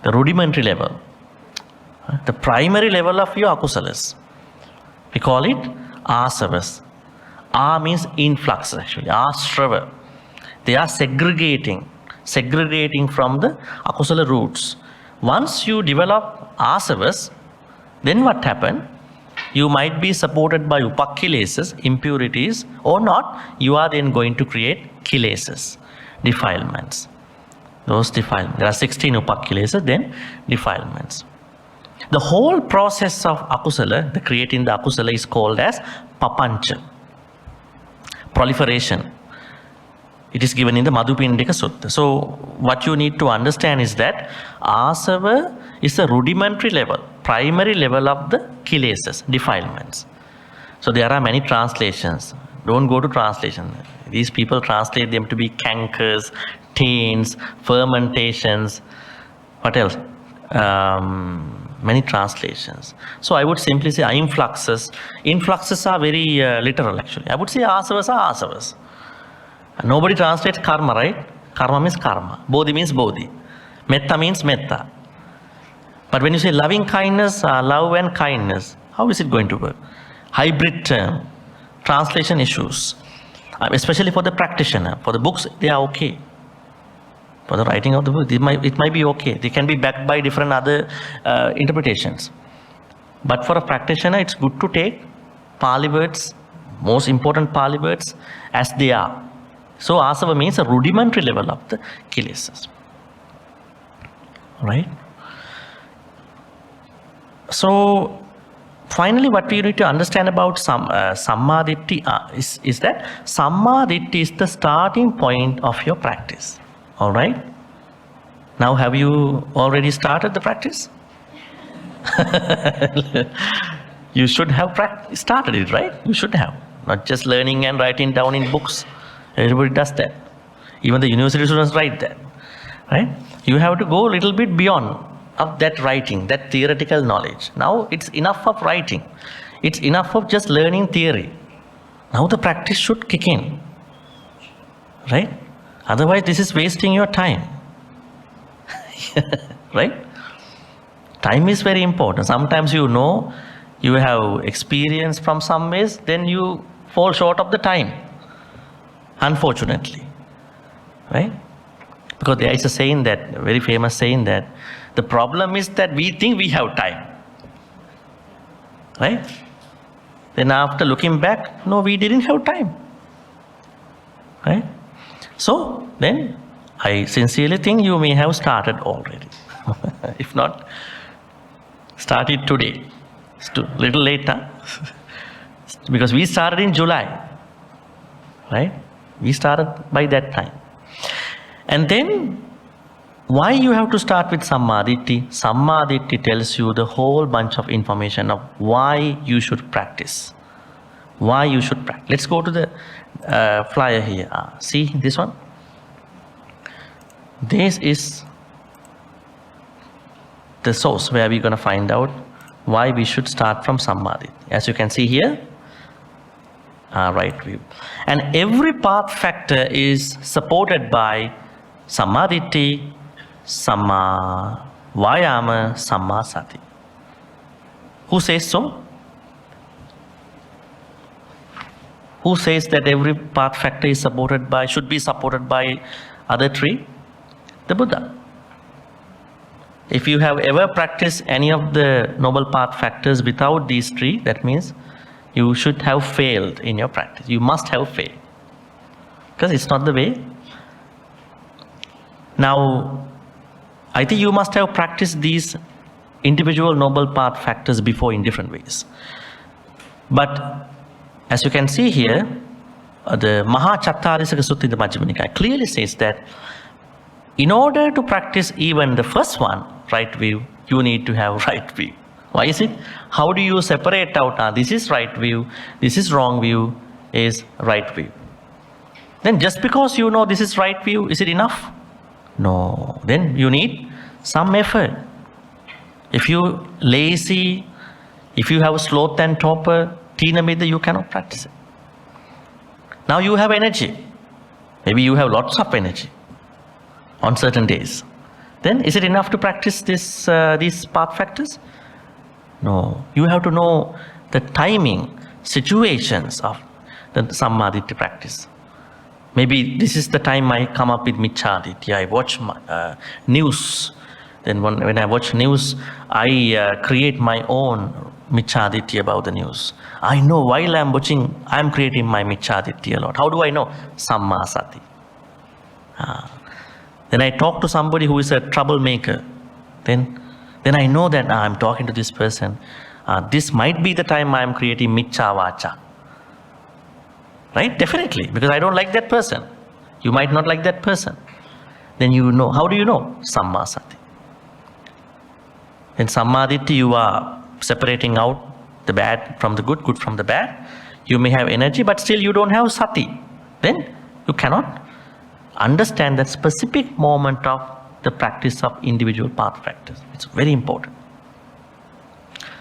the rudimentary level, the primary level of your akusalas. We call it asavas. A means influx actually, asrava. They are segregating. segregating from the akusala roots. Once you develop asavas, then what happened? You might be supported by upakilesas, impurities, or not. You are then going to create kilesas, defilements. Those defilements. There are 16 upakilesas, then defilements. The whole process of akusala, the creating the akusala, is called as papancha, proliferation. It is given in the Madhupindika Sutta. So what you need to understand is that asava is the rudimentary level, primary level of the kilesas, defilements. So there are many translations. Don't go to translation. These people translate them to be cankers, taints, fermentations. What else? Many translations. So I would simply say influxes. Influxes are very literal actually. I would say asavas are asavas. Nobody translates karma, right? Karma means karma. Bodhi means bodhi. Metta means metta. But when you say loving kindness, love and kindness, how is it going to work? Hybrid term, translation issues, especially for the practitioner. For the books, they are okay. For the writing of the book, it might be okay. They can be backed by different other interpretations. But for a practitioner, it's good to take Pali words, most important Pali words, as they are. So asava means a rudimentary level of the kilesas. Right? So finally, what we need to understand about sammaditthi is that sammaditthi is the starting point of your practice. All right? Now, have you already started the practice? You should have started it, right? You should have. Not just learning and writing down in books. Everybody does that. Even the university students write that. Right? You have to go a little bit beyond of that writing, that theoretical knowledge. Now, it's enough of writing. It's enough of just learning theory. Now the practice should kick in. Right? Otherwise, this is wasting your time. Right? Time is very important. Sometimes you know, you have experience from some ways, then you fall short of the time. Unfortunately. Right? Because there is a saying that, a very famous saying that, the problem is that we think we have time. Right? Then after looking back, no, we didn't have time. Right? So, then, I sincerely think you may have started already. If not, start it today. It's too little late, huh? Because we started in July. Right? We started by that time. And then, why you have to start with Sammaditthi? Sammaditthi tells you the whole bunch of information of why you should practice. Why you should practice. Let's go to the flyer here. See this one? This is the source where we're going to find out why we should start from Sammaditthi. As you can see here, right view. And every path factor is supported by Sammaditthi, Samma Vayama, Samma Sati. Who says so? Who says that every path factor is supported by, should be supported by other three? The Buddha. If you have ever practiced any of the noble path factors without these three, that means you should have failed in your practice. You must have failed. Because it's not the way. Now, I think you must have practiced these individual noble path factors before in different ways. But as you can see here, the Maha Chattarisaka Sutta in the Majjhima Nikaya clearly says that in order to practice even the first one, right view, you need to have right view. Why is it? How do you separate out, this is right view, this is wrong view, is right view? Then just because you know this is right view, is it enough? No. Then you need some effort. If you lazy, if you have sloth and torpor, Tinamida, you cannot practice it. Now you have energy. Maybe you have lots of energy on certain days. Then is it enough to practice these path factors? No. You have to know the timing, situations of the Sammaditthi practice. Maybe this is the time I come up with Michaditya. I watch news. Then when I watch news, I create my own Michaditya about the news. I know while I'm watching, I'm creating my Michaditya a lot. How do I know? Samma Sati. Then I talk to somebody who is a troublemaker. Then I know that I'm talking to this person. This might be the time I'm creating Michcha Vacha. Right? Definitely. Because I don't like that person. You might not like that person. Then you know. How do you know? Samma Sati. In Sammaditthi, you are separating out the bad from the good, good from the bad. You may have energy, but still you don't have sati. Then you cannot understand that specific moment of the practice of individual path practice. It's very important.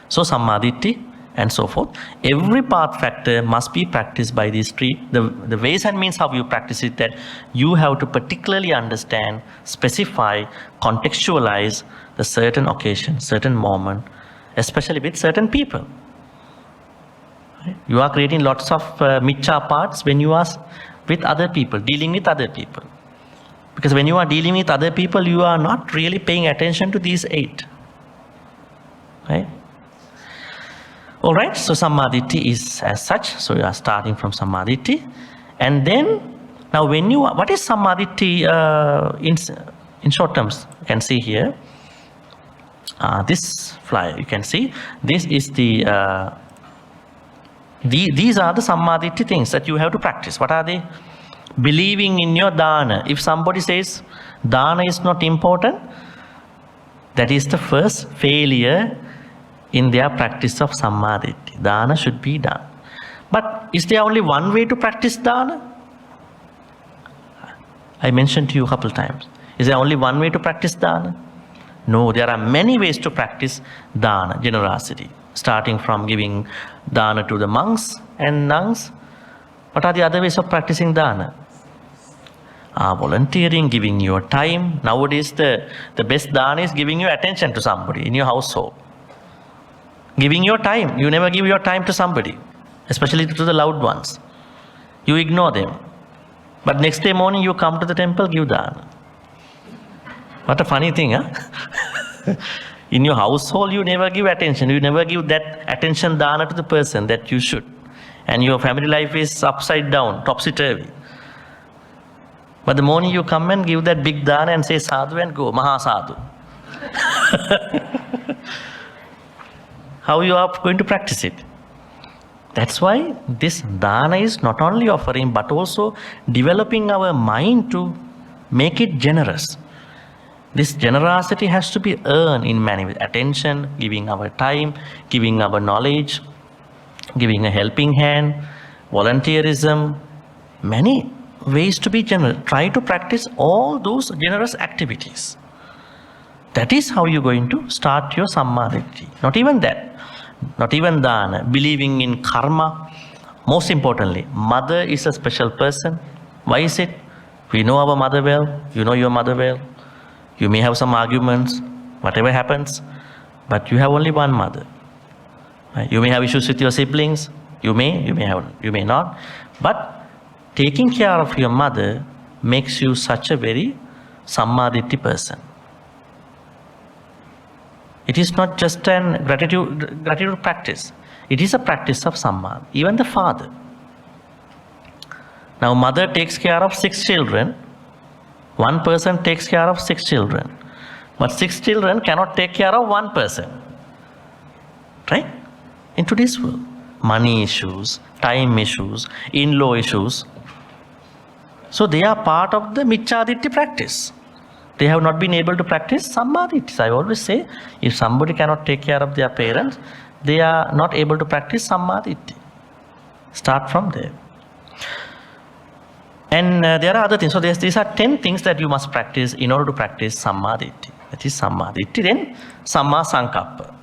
So Sammaditthi and so forth. Every path factor must be practiced by these three. The ways and means how you practice it, that you have to particularly understand, specify, contextualize the certain occasion, certain moment, especially with certain people. Right? You are creating lots of Michcha parts when you are with other people, dealing with other people. Because when you are dealing with other people, you are not really paying attention to these 8. Right? All right, so Sammaditthi is as such. So you are starting from Sammaditthi. And then, now when you, what is Sammaditthi in short terms? You can see here. This flyer, you can see. This is these are the Sammaditthi things that you have to practice. What are they? Believing in your dana. If somebody says dana is not important, that is the first failure in their practice of Sammaditthi. Dana should be done. But is there only one way to practice dana? I mentioned to you a couple times. Is there only one way to practice dana? No, there are many ways to practice dana, generosity. Starting from giving dana to the monks and nuns. What are the other ways of practicing dana? Volunteering, giving your time. Nowadays the best dana is giving your attention to somebody in your household. Giving your time. You never give your time to somebody, especially to the loved ones. You ignore them. But next day morning you come to the temple, give dana. What a funny thing, huh? In your household you never give attention. You never give that attention dana to the person that you should. And your family life is upside down, topsy-turvy. But the morning you come and give that big dana and say sadhu and go, Maha sadhu. How you are going to practice it? That's why this dana is not only offering but also developing our mind to make it generous. This generosity has to be earned in many ways. Attention, giving our time, giving our knowledge, giving a helping hand, volunteerism, many ways to be generous. Try to practice all those generous activities. That is how you're going to start your Sammaditthi. Not even that. Not even dana. Believing in karma. Most importantly, mother is a special person. Why is it? We know our mother well. You know your mother well. You may have some arguments, whatever happens, but you have only one mother. Right? You may have issues with your siblings. You may not. But taking care of your mother makes you such a very Sammaditthi person. It is not just an gratitude practice. It is a practice of Samma. Even the father. Now mother takes care of 6 children. One person takes care of 6 children. But 6 children cannot take care of one person. Right? In today's world. Money issues, time issues, in-law issues. So they are part of the Michchaditthi practice. They have not been able to practice Sammaditthi. I always say, if somebody cannot take care of their parents, they are not able to practice Sammaditthi. Start from there. And there are other things. So these are 10 things that you must practice in order to practice Sammaditthi. That is Sammaditthi. Then Samma Sankappa.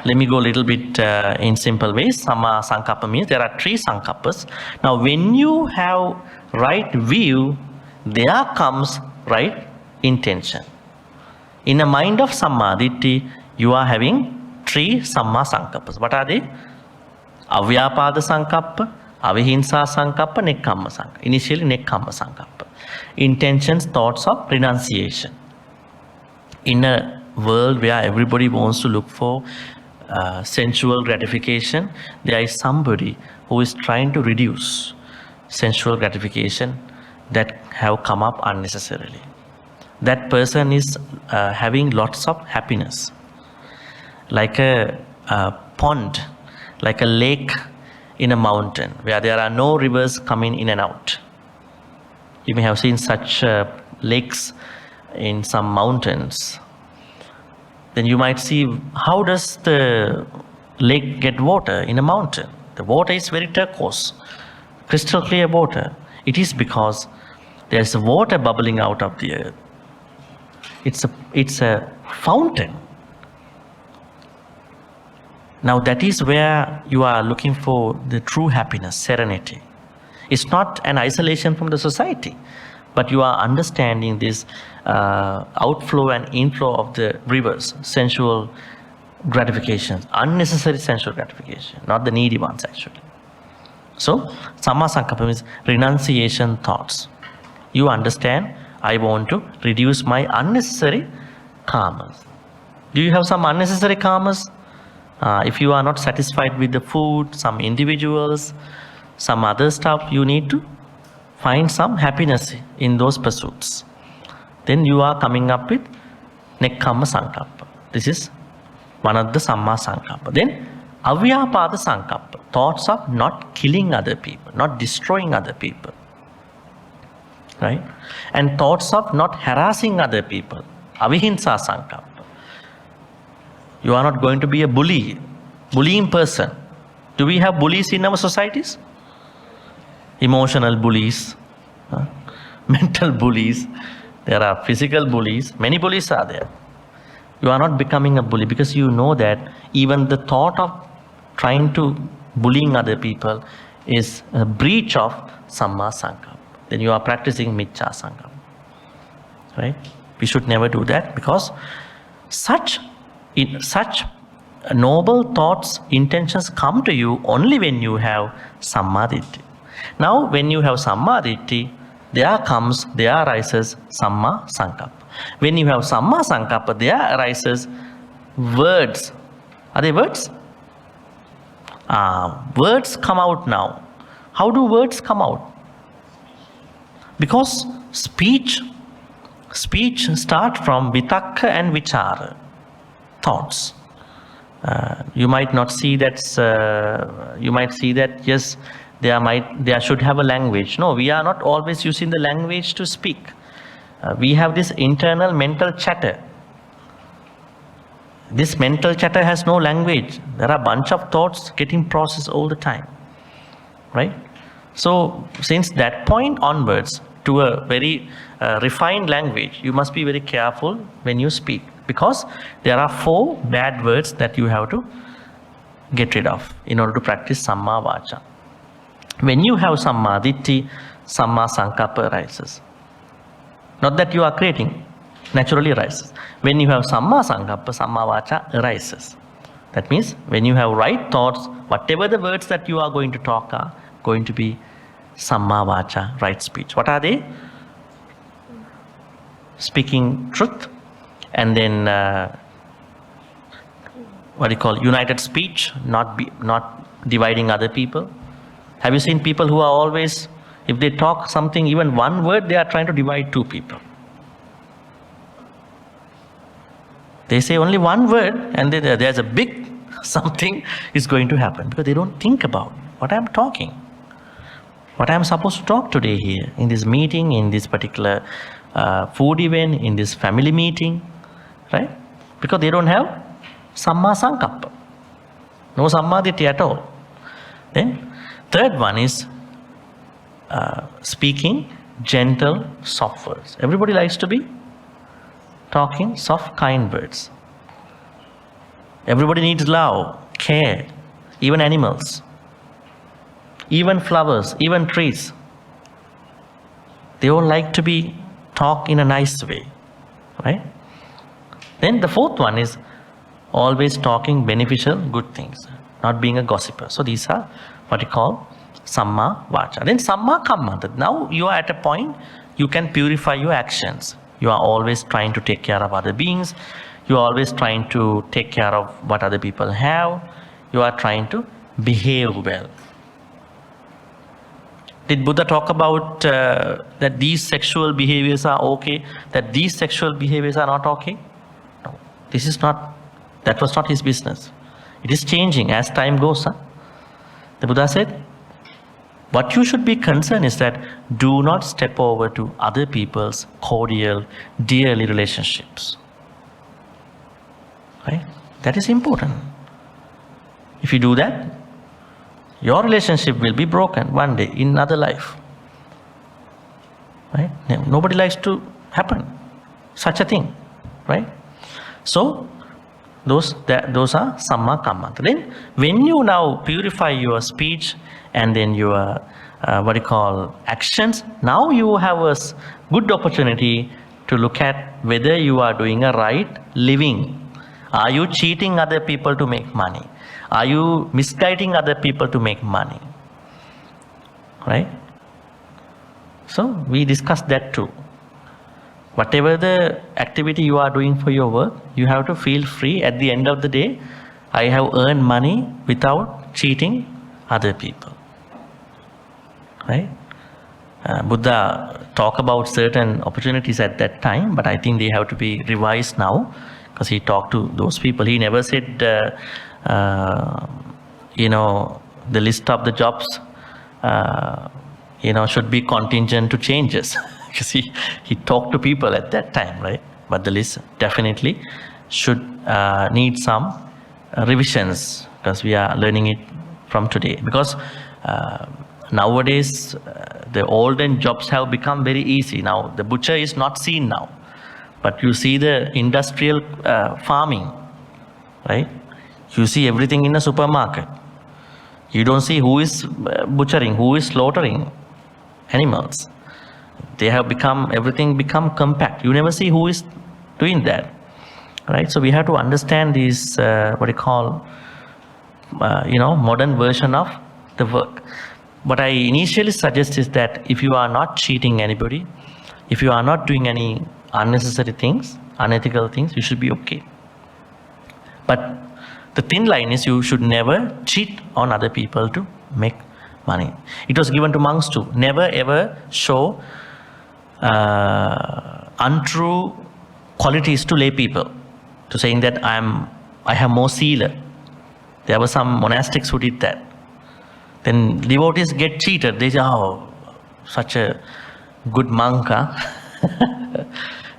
Let me go a little bit in simple ways. Samma Sankappa means there are 3 Sankappas. Now when you have right view, there comes right intention. In the mind of Sammaditthi, you are having 3 Samma Sankappas. What are they? Avyapada Sankappa, Avihimsa Sankappa, Nekkamma Sankappa. Initially, Nekkamma Sankappa. Intentions, thoughts of renunciation. In a world where everybody wants to look for sensual gratification, there is somebody who is trying to reduce sensual gratification that have come up unnecessarily. That person is having lots of happiness. Like a pond, like a lake in a mountain where there are no rivers coming in and out. You may have seen such lakes in some mountains. Then you might see, how does the lake get water in a mountain? The water is very turquoise, crystal clear water. It is because there is water bubbling out of the earth. It's a fountain. Now that is where you are looking for the true happiness, serenity. It's not an isolation from the society, but you are understanding this outflow and inflow of the rivers, sensual gratifications, unnecessary sensual gratification, not the needy ones actually. So, Samma Sankappa means renunciation thoughts. You understand, I want to reduce my unnecessary karmas. Do you have some unnecessary karmas? If you are not satisfied with the food, some individuals, some other stuff, you need to find some happiness in those pursuits. Then you are coming up with Nekkamma Sankappa. This is one of the Samma Sankappa. Then Avyapada Sankappa, thoughts of not killing other people, not destroying other people. Right? And thoughts of not harassing other people. Avihimsa Sankappa. You are not going to be a bullying person. Do we have bullies in our societies? Emotional bullies, mental bullies, there are physical bullies, many bullies are there. You are not becoming a bully because you know that even the thought of trying to bullying other people is a breach of Samma Sankappa. Then you are practicing Miccha Sankappa. Right? We should never do that because such noble thoughts, intentions come to you only when you have Sammaditthi. Now, when you have Sammaditthi, there arises Samma Sankappa. When you have Samma Sankappa, there arises words. Are they words? Words come out now. How do words come out? Because speech start from vitakka and vichara, thoughts. You might not see that. You might see that yes, there should have a language. No, we are not always using the language to speak. We have this internal mental chatter. This mental chatter has no language. There are a bunch of thoughts getting processed all the time. Right? So, since that point onwards to a very refined language, you must be very careful when you speak. Because there are 4 bad words that you have to get rid of in order to practice Samma Vacha. When you have Sammaditthi, Samma Sankappa arises. Not that you are creating, naturally arises. When you have Samma Sankappa, Samma Vacha arises. That means when you have right thoughts, whatever the words that you are going to talk are going to be Samma Vacha, right speech. What are they? Speaking truth, and then united speech, not dividing other people. Have you seen people who are always, if they talk something, even one word, they are trying to divide 2 people. They say only one word and there's a big something is going to happen because they don't think about what I'm talking, what I'm supposed to talk today here in this meeting, in this particular food event, in this family meeting, right? Because they don't have Samma Sankappa, no Sammaditthi at all. Then third one is speaking gentle, soft words. Everybody likes to be talking soft, kind words. Everybody needs love, care, even animals, even flowers, even trees. They all like to be talk in a nice way, right? Then the fourth one is always talking beneficial, good things, not being a gossiper. So these are what you call Samma Vacha. Then Samma Kamma. Now you are at a point you can purify your actions. You are always trying to take care of other beings. You are always trying to take care of what other people have. You are trying to behave well. Did Buddha talk about that these sexual behaviors are okay, that these sexual behaviors are not okay? No. This is not, that was not his business. It is changing as time goes on. The Buddha said, what you should be concerned is that do not step over to other people's cordial, dearly relationships. Right? That is important. If you do that, your relationship will be broken one day in another life. Right? Nobody likes to happen such a thing. Right? So, those are Samma Kamma. Then, when you now purify your speech and then your actions, now you have a good opportunity to look at whether you are doing a right living. Are you cheating other people to make money? Are you misguiding other people to make money? Right? So, we discussed that too. Whatever the activity you are doing for your work, you have to feel free at the end of the day. I have earned money without cheating other people. Right? Buddha talked about certain opportunities at that time, but I think they have to be revised now because he talked to those people. He never said, the list of the jobs, should be contingent to changes. Because he talked to people at that time, right? But the list definitely should need some revisions because we are learning it from today. Because nowadays, the olden jobs have become very easy. Now, the butcher is not seen now. But you see the industrial farming, right? You see everything in a supermarket. You don't see who is butchering, who is slaughtering animals. They have everything become compact. You never see who is doing that, right? So we have to understand these, modern version of the work. What I initially suggest is that if you are not cheating anybody, if you are not doing any unnecessary things, unethical things, you should be okay. But the thin line is you should never cheat on other people to make money. It was given to monks too. Never ever show untrue qualities to lay people, to saying that I have more sila. There were some monastics who did that. Then devotees get cheated. They say, oh, such a good monk, huh?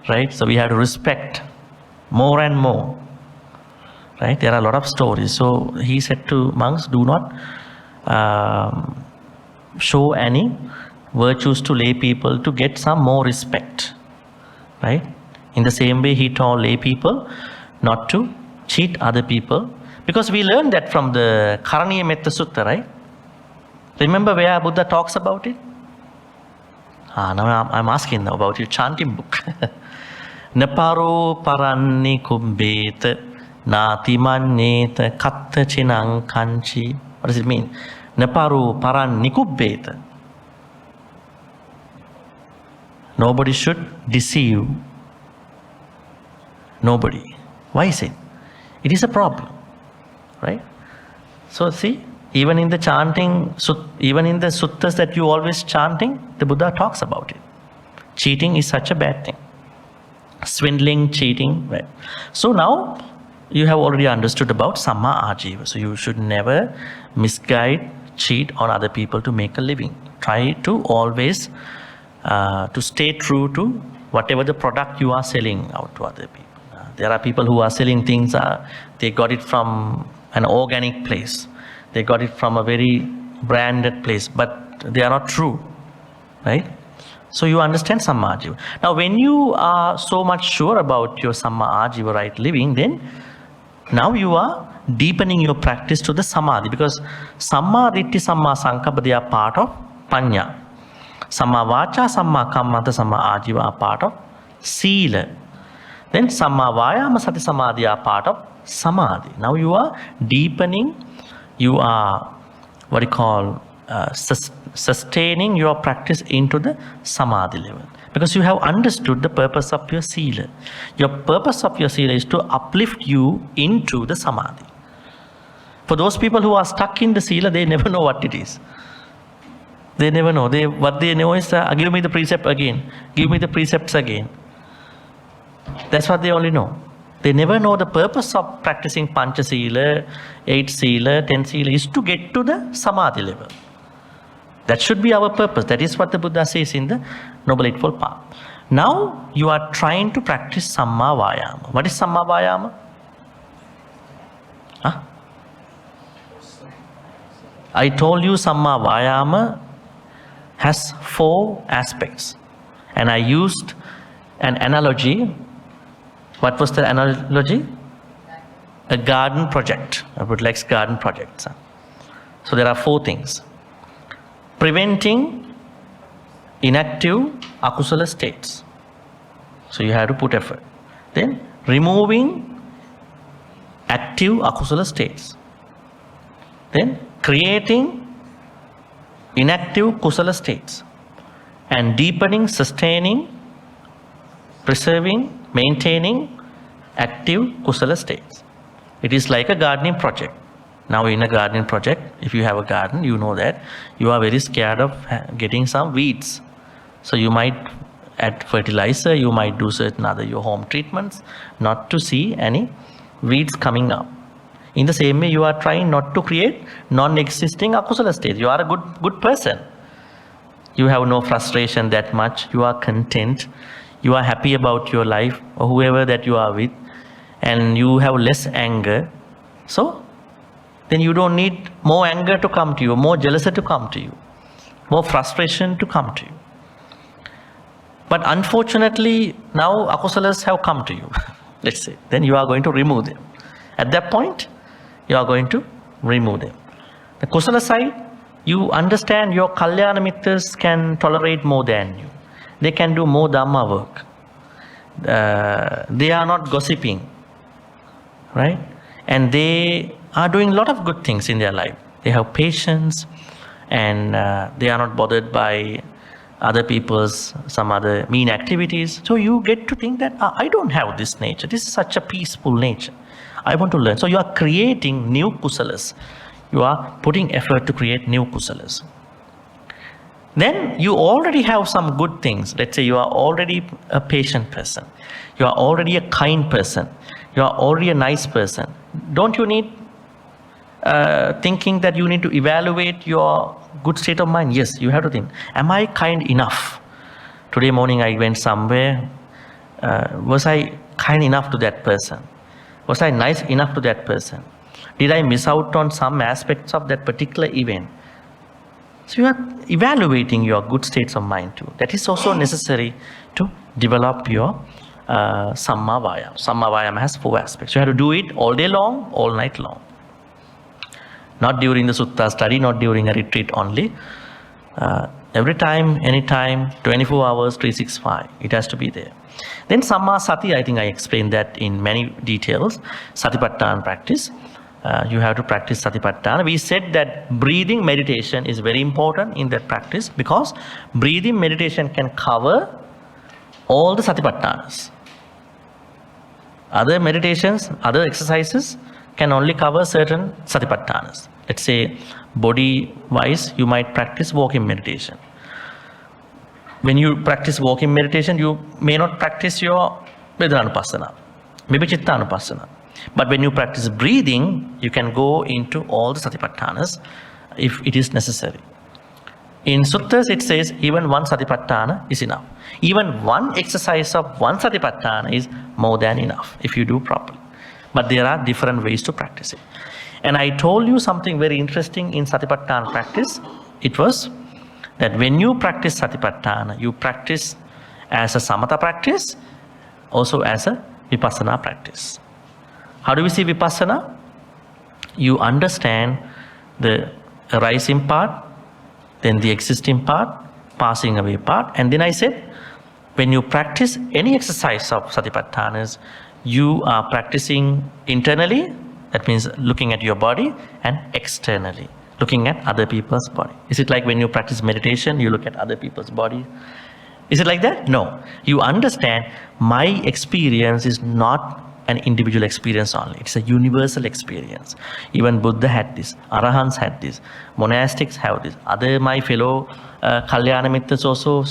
Right? So we have to respect more and more. Right? There are a lot of stories. So he said to monks, do not show any virtues to lay people to get some more respect. Right? In the same way, he told lay people not to cheat other people. Because we learned that from the Chandima Thera, right? Remember where Buddha talks about it? Now I'm asking now about your chanting book. Naparo paranni kumbeta nati manneta katta chinang kanchi. What does it mean? Naparo paranni kumbeta. Nobody should deceive. Nobody. Why is it? It is a problem. Right? So see, even in the chanting, even in the suttas that you always chanting, the Buddha talks about it. Cheating is such a bad thing. Swindling, cheating. Right? So now you have already understood about Samma Ajiva. So you should never misguide, cheat on other people to make a living. Try to always to stay true to whatever the product you are selling out to other people. There are people who are selling things, they got it from an organic place. They got it from a very branded place, but they are not true, right? So you understand Samma Ajiva. Now when you are so much sure about your Samma Ajiva, right living, then now you are deepening your practice to the Samadhi, because Samma Ditti, Samma Sankappa, they are part of Panya. Samma Vacha, Samma Kammanta, Samma Ajiva are part of Sila. Then Samma Vayama, Sati, Samadhi are part of Samadhi. Now you are deepening, you are sustaining your practice into the samadhi level. Because you have understood the purpose of your sila. Your purpose of your sila is to uplift you into the samadhi. For those people who are stuck in the sila, they never know what it is. They never know. What they know is, give me the precept again. Give me the precepts again. That's what they only know. They never know the purpose of practicing Pancha Sila, 8 Sila, 10 Sila is to get to the Samadhi level. That should be our purpose. That is what the Buddha says in the Noble Eightfold Path. Now you are trying to practice Samma Vayama. What is Samma Vayama? Huh? I told you Samma Vayama has 4 aspects. And I used an analogy. What was the analogy? A garden project. A Buddhist garden project. So there are 4 things. Preventing inactive akusala states. So you have to put effort. Then removing active akusala states. Then creating inactive kusala states. And deepening, sustaining, preserving, maintaining active kusala states. It is like a gardening project. Now in a gardening project, if you have a garden, you know that you are very scared of getting some weeds. So you might add fertilizer, you might do certain other your home treatments, not to see any weeds coming up. In the same way, you are trying not to create non-existing akusala states. You are a good person. You have no frustration that much. You are content. You are happy about your life or whoever that you are with, and you have less anger. So then you don't need more anger to come to you, more jealousy to come to you, more frustration to come to you. But unfortunately, now akusalas have come to you, let's say. Then you are going to remove them. At that point, you are going to remove them. The kusala side, you understand your kalyana mittas can tolerate more than you. They can do more Dhamma work. They are not gossiping, right? And they are doing a lot of good things in their life. They have patience, and they are not bothered by other people's some other mean activities. So you get to think that I don't have this nature. This is such a peaceful nature. I want to learn. So you are creating new kusalas. You are putting effort to create new kusalas. Then you already have some good things. Let's say you are already a patient person. You are already a kind person. You are already a nice person. Don't you need thinking that you need to evaluate your good state of mind? Yes, you have to think, am I kind enough? Today morning I went somewhere. Was I kind enough to that person? Was I nice enough to that person? Did I miss out on some aspects of that particular event? So you are evaluating your good states of mind too. That is also necessary to develop your Samma Vayama. Samma Vayama has 4 aspects. You have to do it all day long, all night long. Not during the sutta study, not during a retreat only. Every time, anytime, 24 hours, 365. It has to be there. Then Samma Sati, I think I explained that in many details. Satipatthana practice. You have to practice Satipatthana. We said that breathing meditation is very important in that practice, because breathing meditation can cover all the Satipatthanas. Other meditations, other exercises can only cover certain Satipatthanas. Let's say body-wise, you might practice walking meditation. When you practice walking meditation, you may not practice your Vedananupassana, maybe Chittanupassana. But when you practice breathing, you can go into all the Satipatthanas if it is necessary. In suttas it says even one Satipatthana is enough. Even one exercise of one Satipatthana is more than enough if you do properly. But there are different ways to practice it. And I told you something very interesting in Satipatthana practice. It was that when you practice Satipatthana, you practice as a Samatha practice, also as a Vipassana practice. How do we see Vipassana? You understand the arising part, then the existing part, passing away part. And then I said, when you practice any exercise of Satipatthanas, you are practicing internally, that means looking at your body, and externally, looking at other people's body. Is it like when you practice meditation, you look at other people's body? Is it like that? No. You understand my experience is not an individual experience only. It's a universal experience. Even Buddha had this. Arahants had this. Monastics have this. Other my fellow Kalyana Mitras also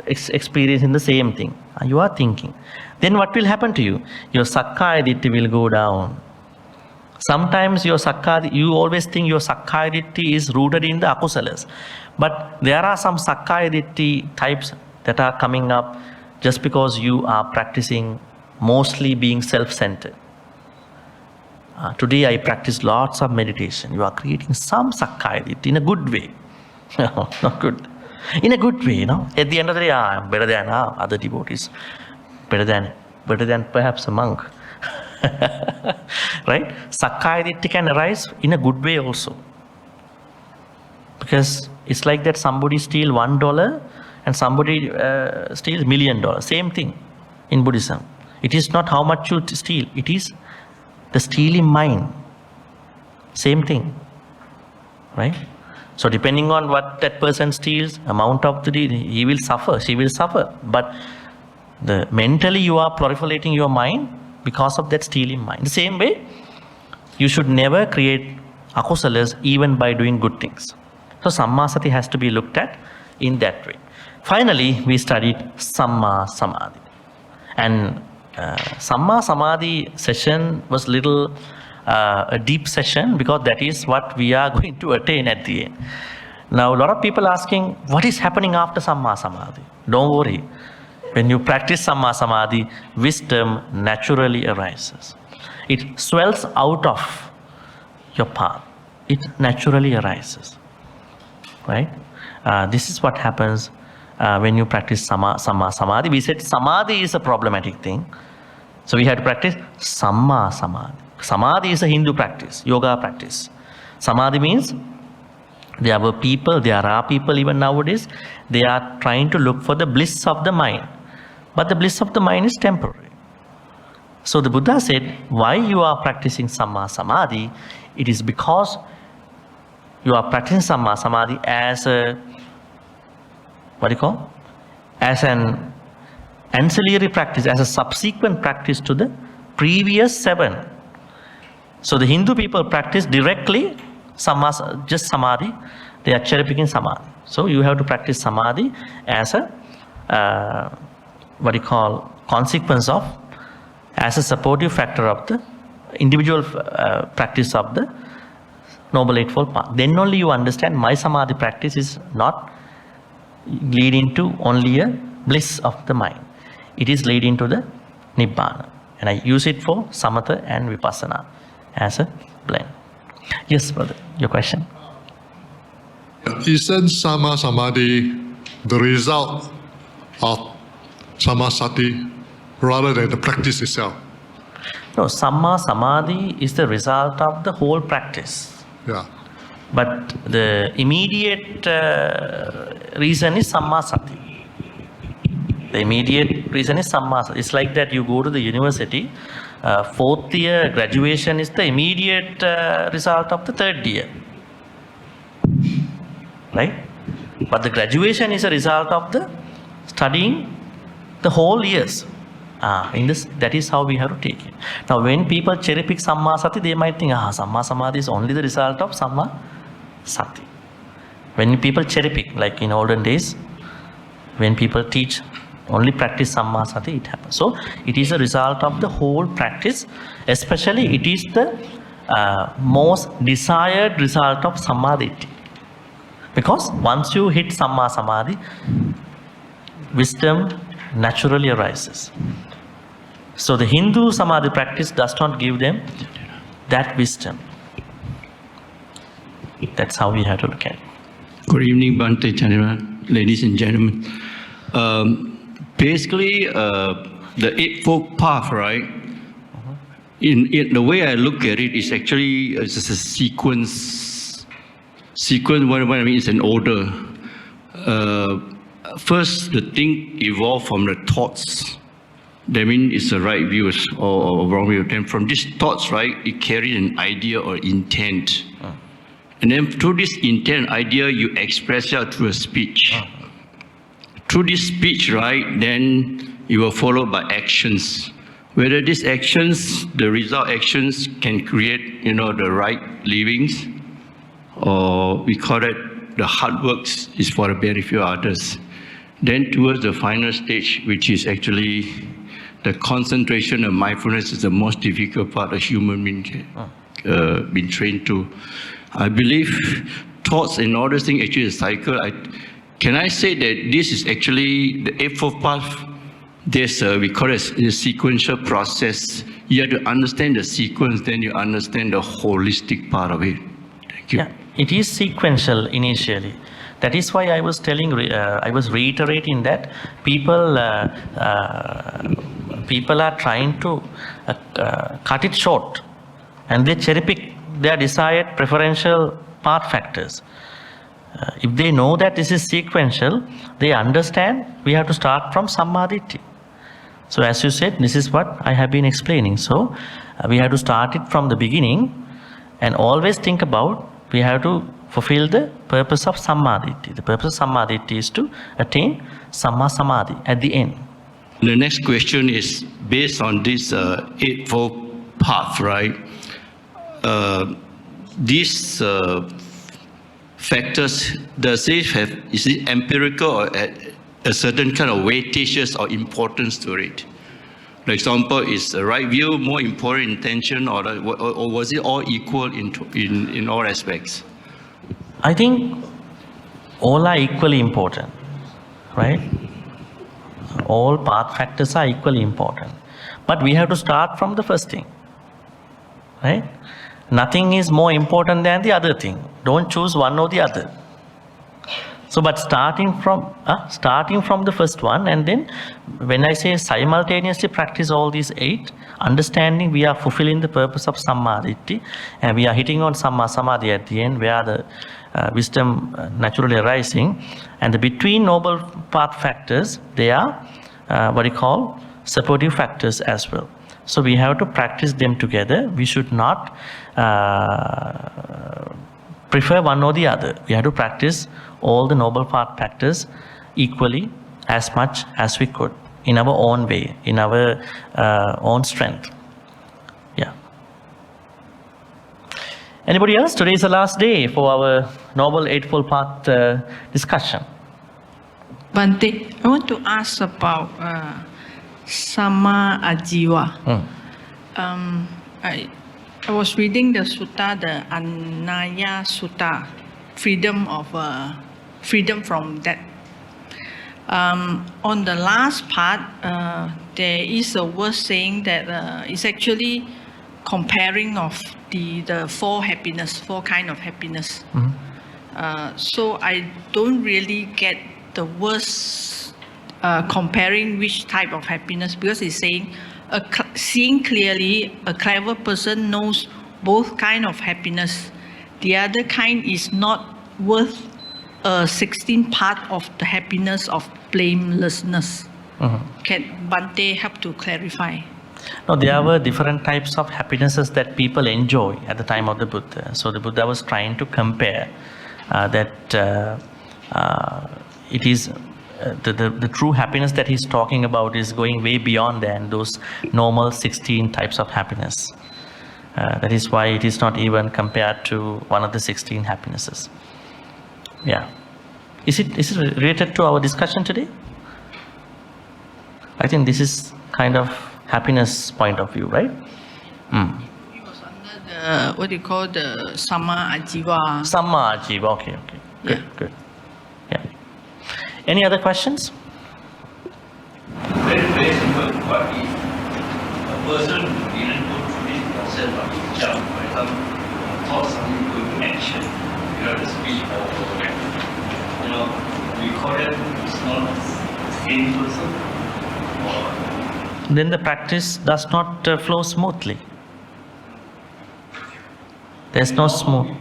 experiencing the same thing. You are thinking. Then what will happen to you? Your Sakkaya Ditthi will go down. Sometimes your Sakkaya, you always think your Sakkaya Ditthi is rooted in the Akusalas. But there are some Sakkaya Ditthi types that are coming up just because you are practicing mostly being self-centered. Today I practice lots of meditation. You are creating some Sakkaya Ditthi in a good way. No, not good. In a good way, you know. At the end of the day, I'm better than other devotees. Better than perhaps a monk. Right? Sakkaya Ditthi can arise in a good way also. Because it's like that somebody steals $1 and somebody steals $1 million. Same thing in Buddhism. It is not how much you steal. It is the stealing mind. Same thing. Right? So depending on what that person steals, amount of the deed, he will suffer, she will suffer. But mentally you are proliferating your mind because of that stealing mind. The same way, you should never create akusalas even by doing good things. So Sammasati has to be looked at in that way. Finally, we studied Samma Samadhi. And Samma Samadhi session was little a deep session because that is what we are going to attain at the end. Now, a lot of people asking, what is happening after Samma Samadhi? Don't worry. When you practice Samma Samadhi, wisdom naturally arises. It swells out of your path. It naturally arises. Right? This is what happens when you practice Samma Samadhi. We said Samadhi is a problematic thing. So we had to practice Samma Samadhi. Samadhi is a Hindu practice, yoga practice. Samadhi means there are people even nowadays, they are trying to look for the bliss of the mind. But the bliss of the mind is temporary. So the Buddha said, why you are practicing Samma Samadhi? It is because you are practicing Samma Samadhi as as an ancillary practice, as a subsequent practice to the previous 7. So the Hindu people practice directly just Samadhi. They are cherry picking Samadhi. So you have to practice Samadhi as a consequence of, as a supportive factor of the individual practice of the Noble Eightfold Path. Then only you understand my Samadhi practice is not leading to only a bliss of the mind. It is leading to the Nibbana. And I use it for Samatha and Vipassana as a blend. Yes, brother, your question? Isn't Samma Samadhi the result of Sammasati rather than the practice itself? No, Samma Samadhi is the result of the whole practice. Yeah. But the immediate reason is Samma Sati. The immediate reason is Samma Sati. It's like that you go to the university, 4th year graduation is the immediate result of the 3rd year. Right? But the graduation is a result of the studying the whole years. That is how we have to take it. Now when people cherry pick Samma Sati, they might think, Samma Samadhi is only the result of Samma Sati. When people cherry pick, like in olden days, when people teach only practice Samma Sati, it happens. So it is a result of the whole practice. Especially it is the most desired result of Samadhi. Because once you hit Samma Samadhi, wisdom naturally arises. So the Hindu Samadhi practice does not give them that wisdom. That's how we have to look at it. Good evening, Bhante, Chandima, ladies and gentlemen. Basically, the Eightfold Path, right? In the way I look at it, is actually just a sequence. What I mean is an order. First, the thing evolved from the thoughts. That means it's the right view or wrong view. Then from these thoughts, right, it carries an idea or intent. And then through this intent idea, you express it through a speech. Through this speech, right, then you will follow by actions. Whether these actions, the result actions can create, the right livings, or we call it the hard works is for the benefit of others. Then towards the final stage, which is actually the concentration of mindfulness is the most difficult part a human being been trained to. I believe thoughts and all those things actually a cycle. Can I say that this is actually the Eightfold Path? There's we call it a sequential process. You have to understand the sequence, then you understand the holistic part of it. Thank you. Yeah, it is sequential initially. That is why I was telling, I was reiterating that people are trying to cut it short, and they cherry pick their desired preferential path factors. If they know that this is sequential, they understand we have to start from Sammaditthi. So as you said, this is what I have been explaining. So we have to start it from the beginning and always think about we have to fulfill the purpose of Sammaditthi. The purpose of Sammaditthi is to attain Samma Samadhi at the end. The next question is based on this Eightfold Path, right? These factors, does it have, is it empirical or a certain kind of weightages or importance to it? For example, is the right view more important intention, or was it all equal in all aspects? I think all are equally important, right? All path factors are equally important. But we have to start from the first thing, right? Nothing is more important than the other thing. Don't choose one or the other. So, but starting from the first one, and then when I say simultaneously practice all these 8, understanding we are fulfilling the purpose of Sammaditthi, and we are hitting on Samma Samadhi at the end, where the wisdom naturally arising, and the between noble path factors, they are what you call supportive factors as well. So we have to practice them together. We should not prefer one or the other. We have to practice all the noble path factors equally as much as we could in our own way, in our own strength. Yeah. Anybody else? Today is the last day for our Noble Eightfold Path discussion. Bhante, I want to ask about Sama Ajiva. I was reading the sutta, the Anaya Sutta, freedom from death. On the last part, there is a verse saying that it's actually comparing of the four kind of happiness. So I don't really get the verse comparing which type of happiness, because it's saying seeing clearly, a clever person knows both kind of happiness. The other kind is not worth 16 part of the happiness of blamelessness. Can Bhante help to clarify? No, there were different types of happinesses that people enjoy at the time of the Buddha. So the Buddha was trying to compare that it is the true happiness that he's talking about is going way beyond than those normal 16 types of happiness. That is why it is not even compared to one of the 16 happinesses. Yeah. Is it related to our discussion today? I think this is kind of happiness point of view, right? It was under the, what do you call, the Sama Ajiva. Samma Ajiva, okay. Good, Yeah. good. Yeah. Any other questions? Very, very simple. What if a person who didn't go through this process of jump, for example, thought something going to action, the speech or we call it, it's not the same person, or Then the practice does not flow smoothly. There's no smooth.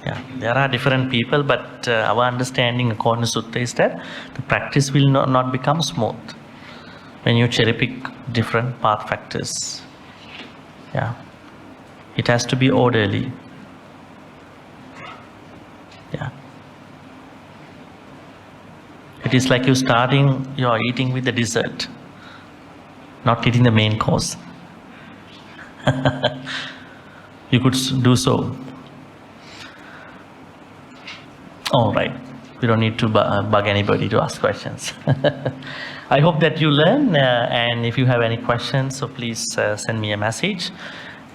Yeah, there are different people, but our understanding according to Sutta is that the practice will not become smooth when you cherry pick different path factors. Yeah. It has to be orderly. Yeah. It is like you are eating with the dessert, not eating the main course. You could do so. All right. We don't need to bug anybody to ask questions. I hope that you learn, and if you have any questions, so please send me a message,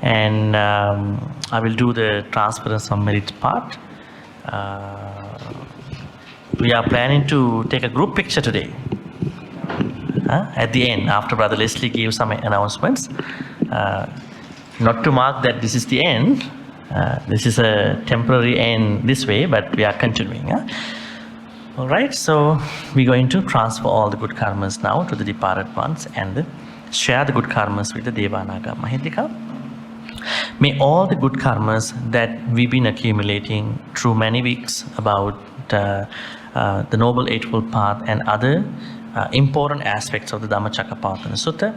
and I will do the transference of merit part. We are planning to take a group picture today. At the end, after Brother Leslie gave some announcements, not to mark that this is the end. This is a temporary end this way, but we are continuing. All right, so we're going to transfer all the good karmas now to the departed ones and share the good karmas with the Deva Naga Mahindika. May all the good karmas that we've been accumulating through many weeks about the Noble Eightfold Path and other important aspects of the Dhammacakkapavattana Sutta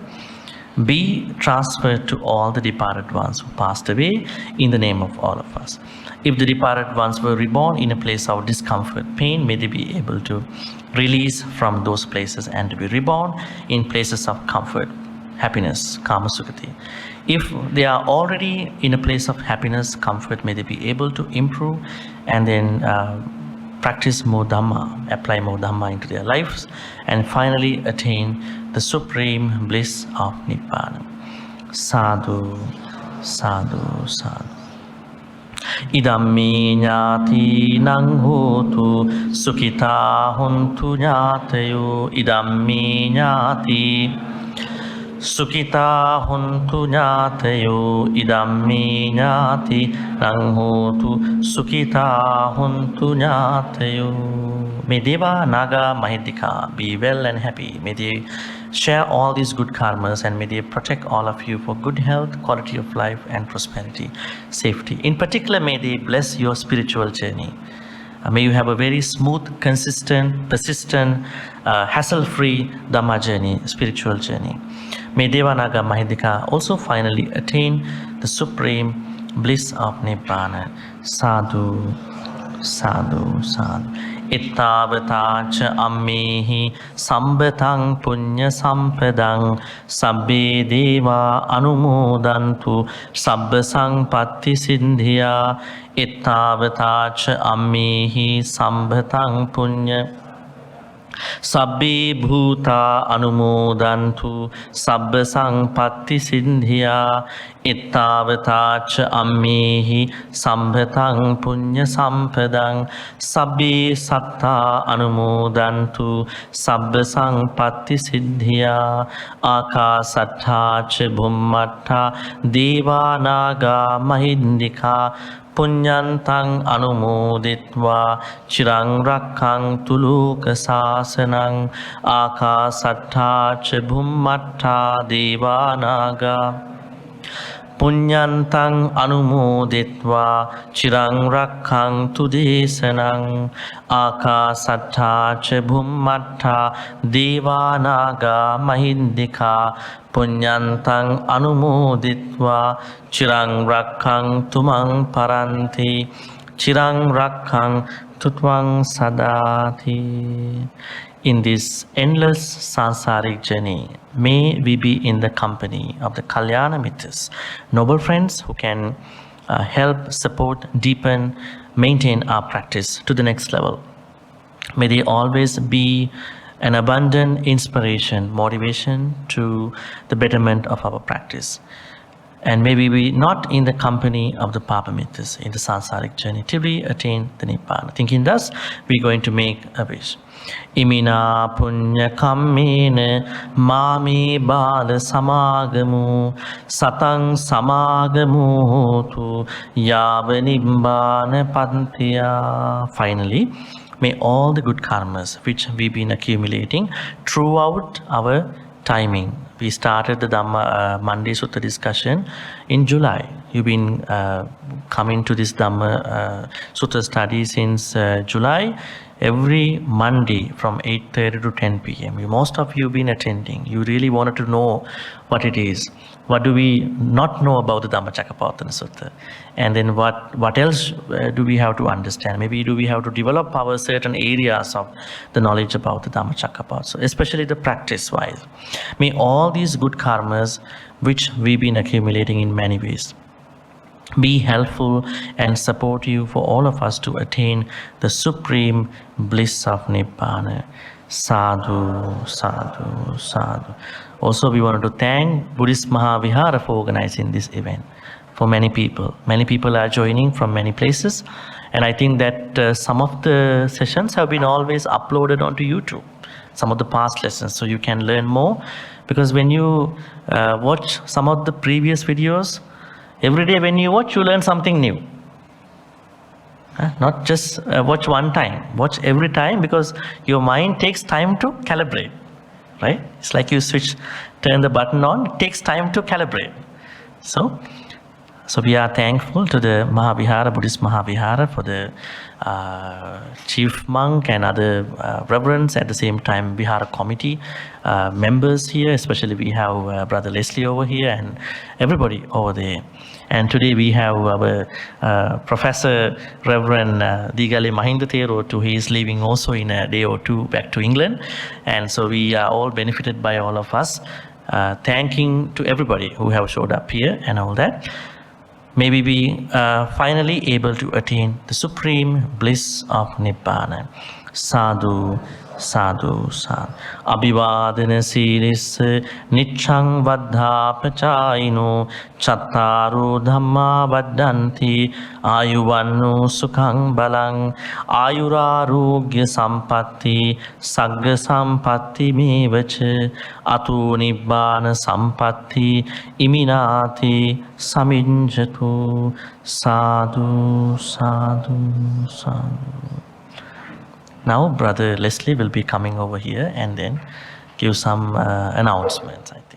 be transferred to all the departed ones who passed away in the name of all of us. If the departed ones were reborn in a place of discomfort, pain, may they be able to release from those places and to be reborn in places of comfort, happiness, kama sukhati. If they are already in a place of happiness, comfort, may they be able to improve and then practice more Dhamma, apply more Dhamma into their lives, and finally attain the supreme bliss of Nibbana. Sadhu, sadhu, sadhu. Idammi ñāti nang hotu sukhita hontu ñātayo. Idammi ñāti sukhita hontu ñātayo. Idammi ñāti nang hotu sukhita hontu ñātayo. May Deva Naga Mahindika be well and happy. May they share all these good karmas and may they protect all of you for good health, quality of life and prosperity, safety. In particular, may they bless your spiritual journey. May you have a very smooth, consistent, persistent, hassle-free Dhamma journey, spiritual journey. May Deva Naga Mahindika also finally attain the supreme bliss of Nibbana. Sadhu, sadhu, sadhu. Ittavatacha ammehi sambatang punya sampadang sabbe deva anumodantu sabba sangpatti sindhya. Ittavatacha ammehi sambatang punya sabbe bhuta anumodantu sabba sangpatti sindhya. Ittavatacha ammehi sambhatang punya sampadang sabbe satta anumodantu sabba sangpatti siddhya. Akasatthacha bhummattha deva naga mahindika punyantang anumoditva chirang rakkhantu loka sasanang. Akasatthacha bhummattha deva naga punyantang anumoditva chirang rakkhantu desanang. Akasatthacha bhummattha deva naga mahindika punyantang anumoditva chirang rakkhantu mang paranti. Chirang rakkhantu tvang sadati. In this endless sansaric journey, may we be in the company of the Kalyana Mitras, noble friends who can help, support, deepen, maintain our practice to the next level. May they always be an abundant inspiration, motivation to the betterment of our practice. And may we be not in the company of the Papa Mitras in the sansaric journey till we attain the Nibbana. Thinking thus, we're going to make a wish. Imina punya kammena mami bala samagamu satang samagamu hotu yava nibbana pantiya. Finally, may all the good karmas which we've been accumulating throughout our timing. We started the Monday Sutta discussion in July. You've been coming to this Dhamma Sutta study since July. Every Monday from 8:30 to 10 p.m. Most of you have been attending. You really wanted to know what it is. What do we not know about the Dhammacakkapavattana Sutta? And then what else do we have to understand? Maybe do we have to develop our certain areas of the knowledge about the Dhammacakkapavattana, so especially the practice-wise. May all these good karmas which we've been accumulating in many ways be helpful and supportive for all of us to attain the supreme bliss of Nibbana. Sadhu, sadhu, sadhu. Also, we wanted to thank Buddhist Maha Vihara for organizing this event for many people. Many people are joining from many places, and I think that some of the sessions have been always uploaded onto YouTube, some of the past lessons, so you can learn more. Because when you watch some of the previous videos, every day when you watch, you learn something new. Not just watch one time, watch every time, because your mind takes time to calibrate, right? It's like you turn the button on, it takes time to calibrate. So we are thankful to the Mahavihara, Buddhist Mahavihara, for the chief monk and other reverends, at the same time Vihara committee members here, especially we have Brother Leslie over here and everybody over there. And today we have our Professor Reverend Digale Mahinda Thero too. He is leaving also in a day or two back to England. And so we are all benefited by all of us. Thanking to everybody who have showed up here and all that. May we be finally able to attain the supreme bliss of Nibbana. Sadhu, sadhu, sadhu. Abhivadana siris nichang vaddha pachayino chattaru dhamma vaddanti ayuvannu sukhang balang ayurarogya sampatti sagga sampatti mevacha atu nibbana sampatti iminati saminjatu. Sadhu, sadhu, sadhu. Now Brother Leslie will be coming over here and then give some announcements, I think.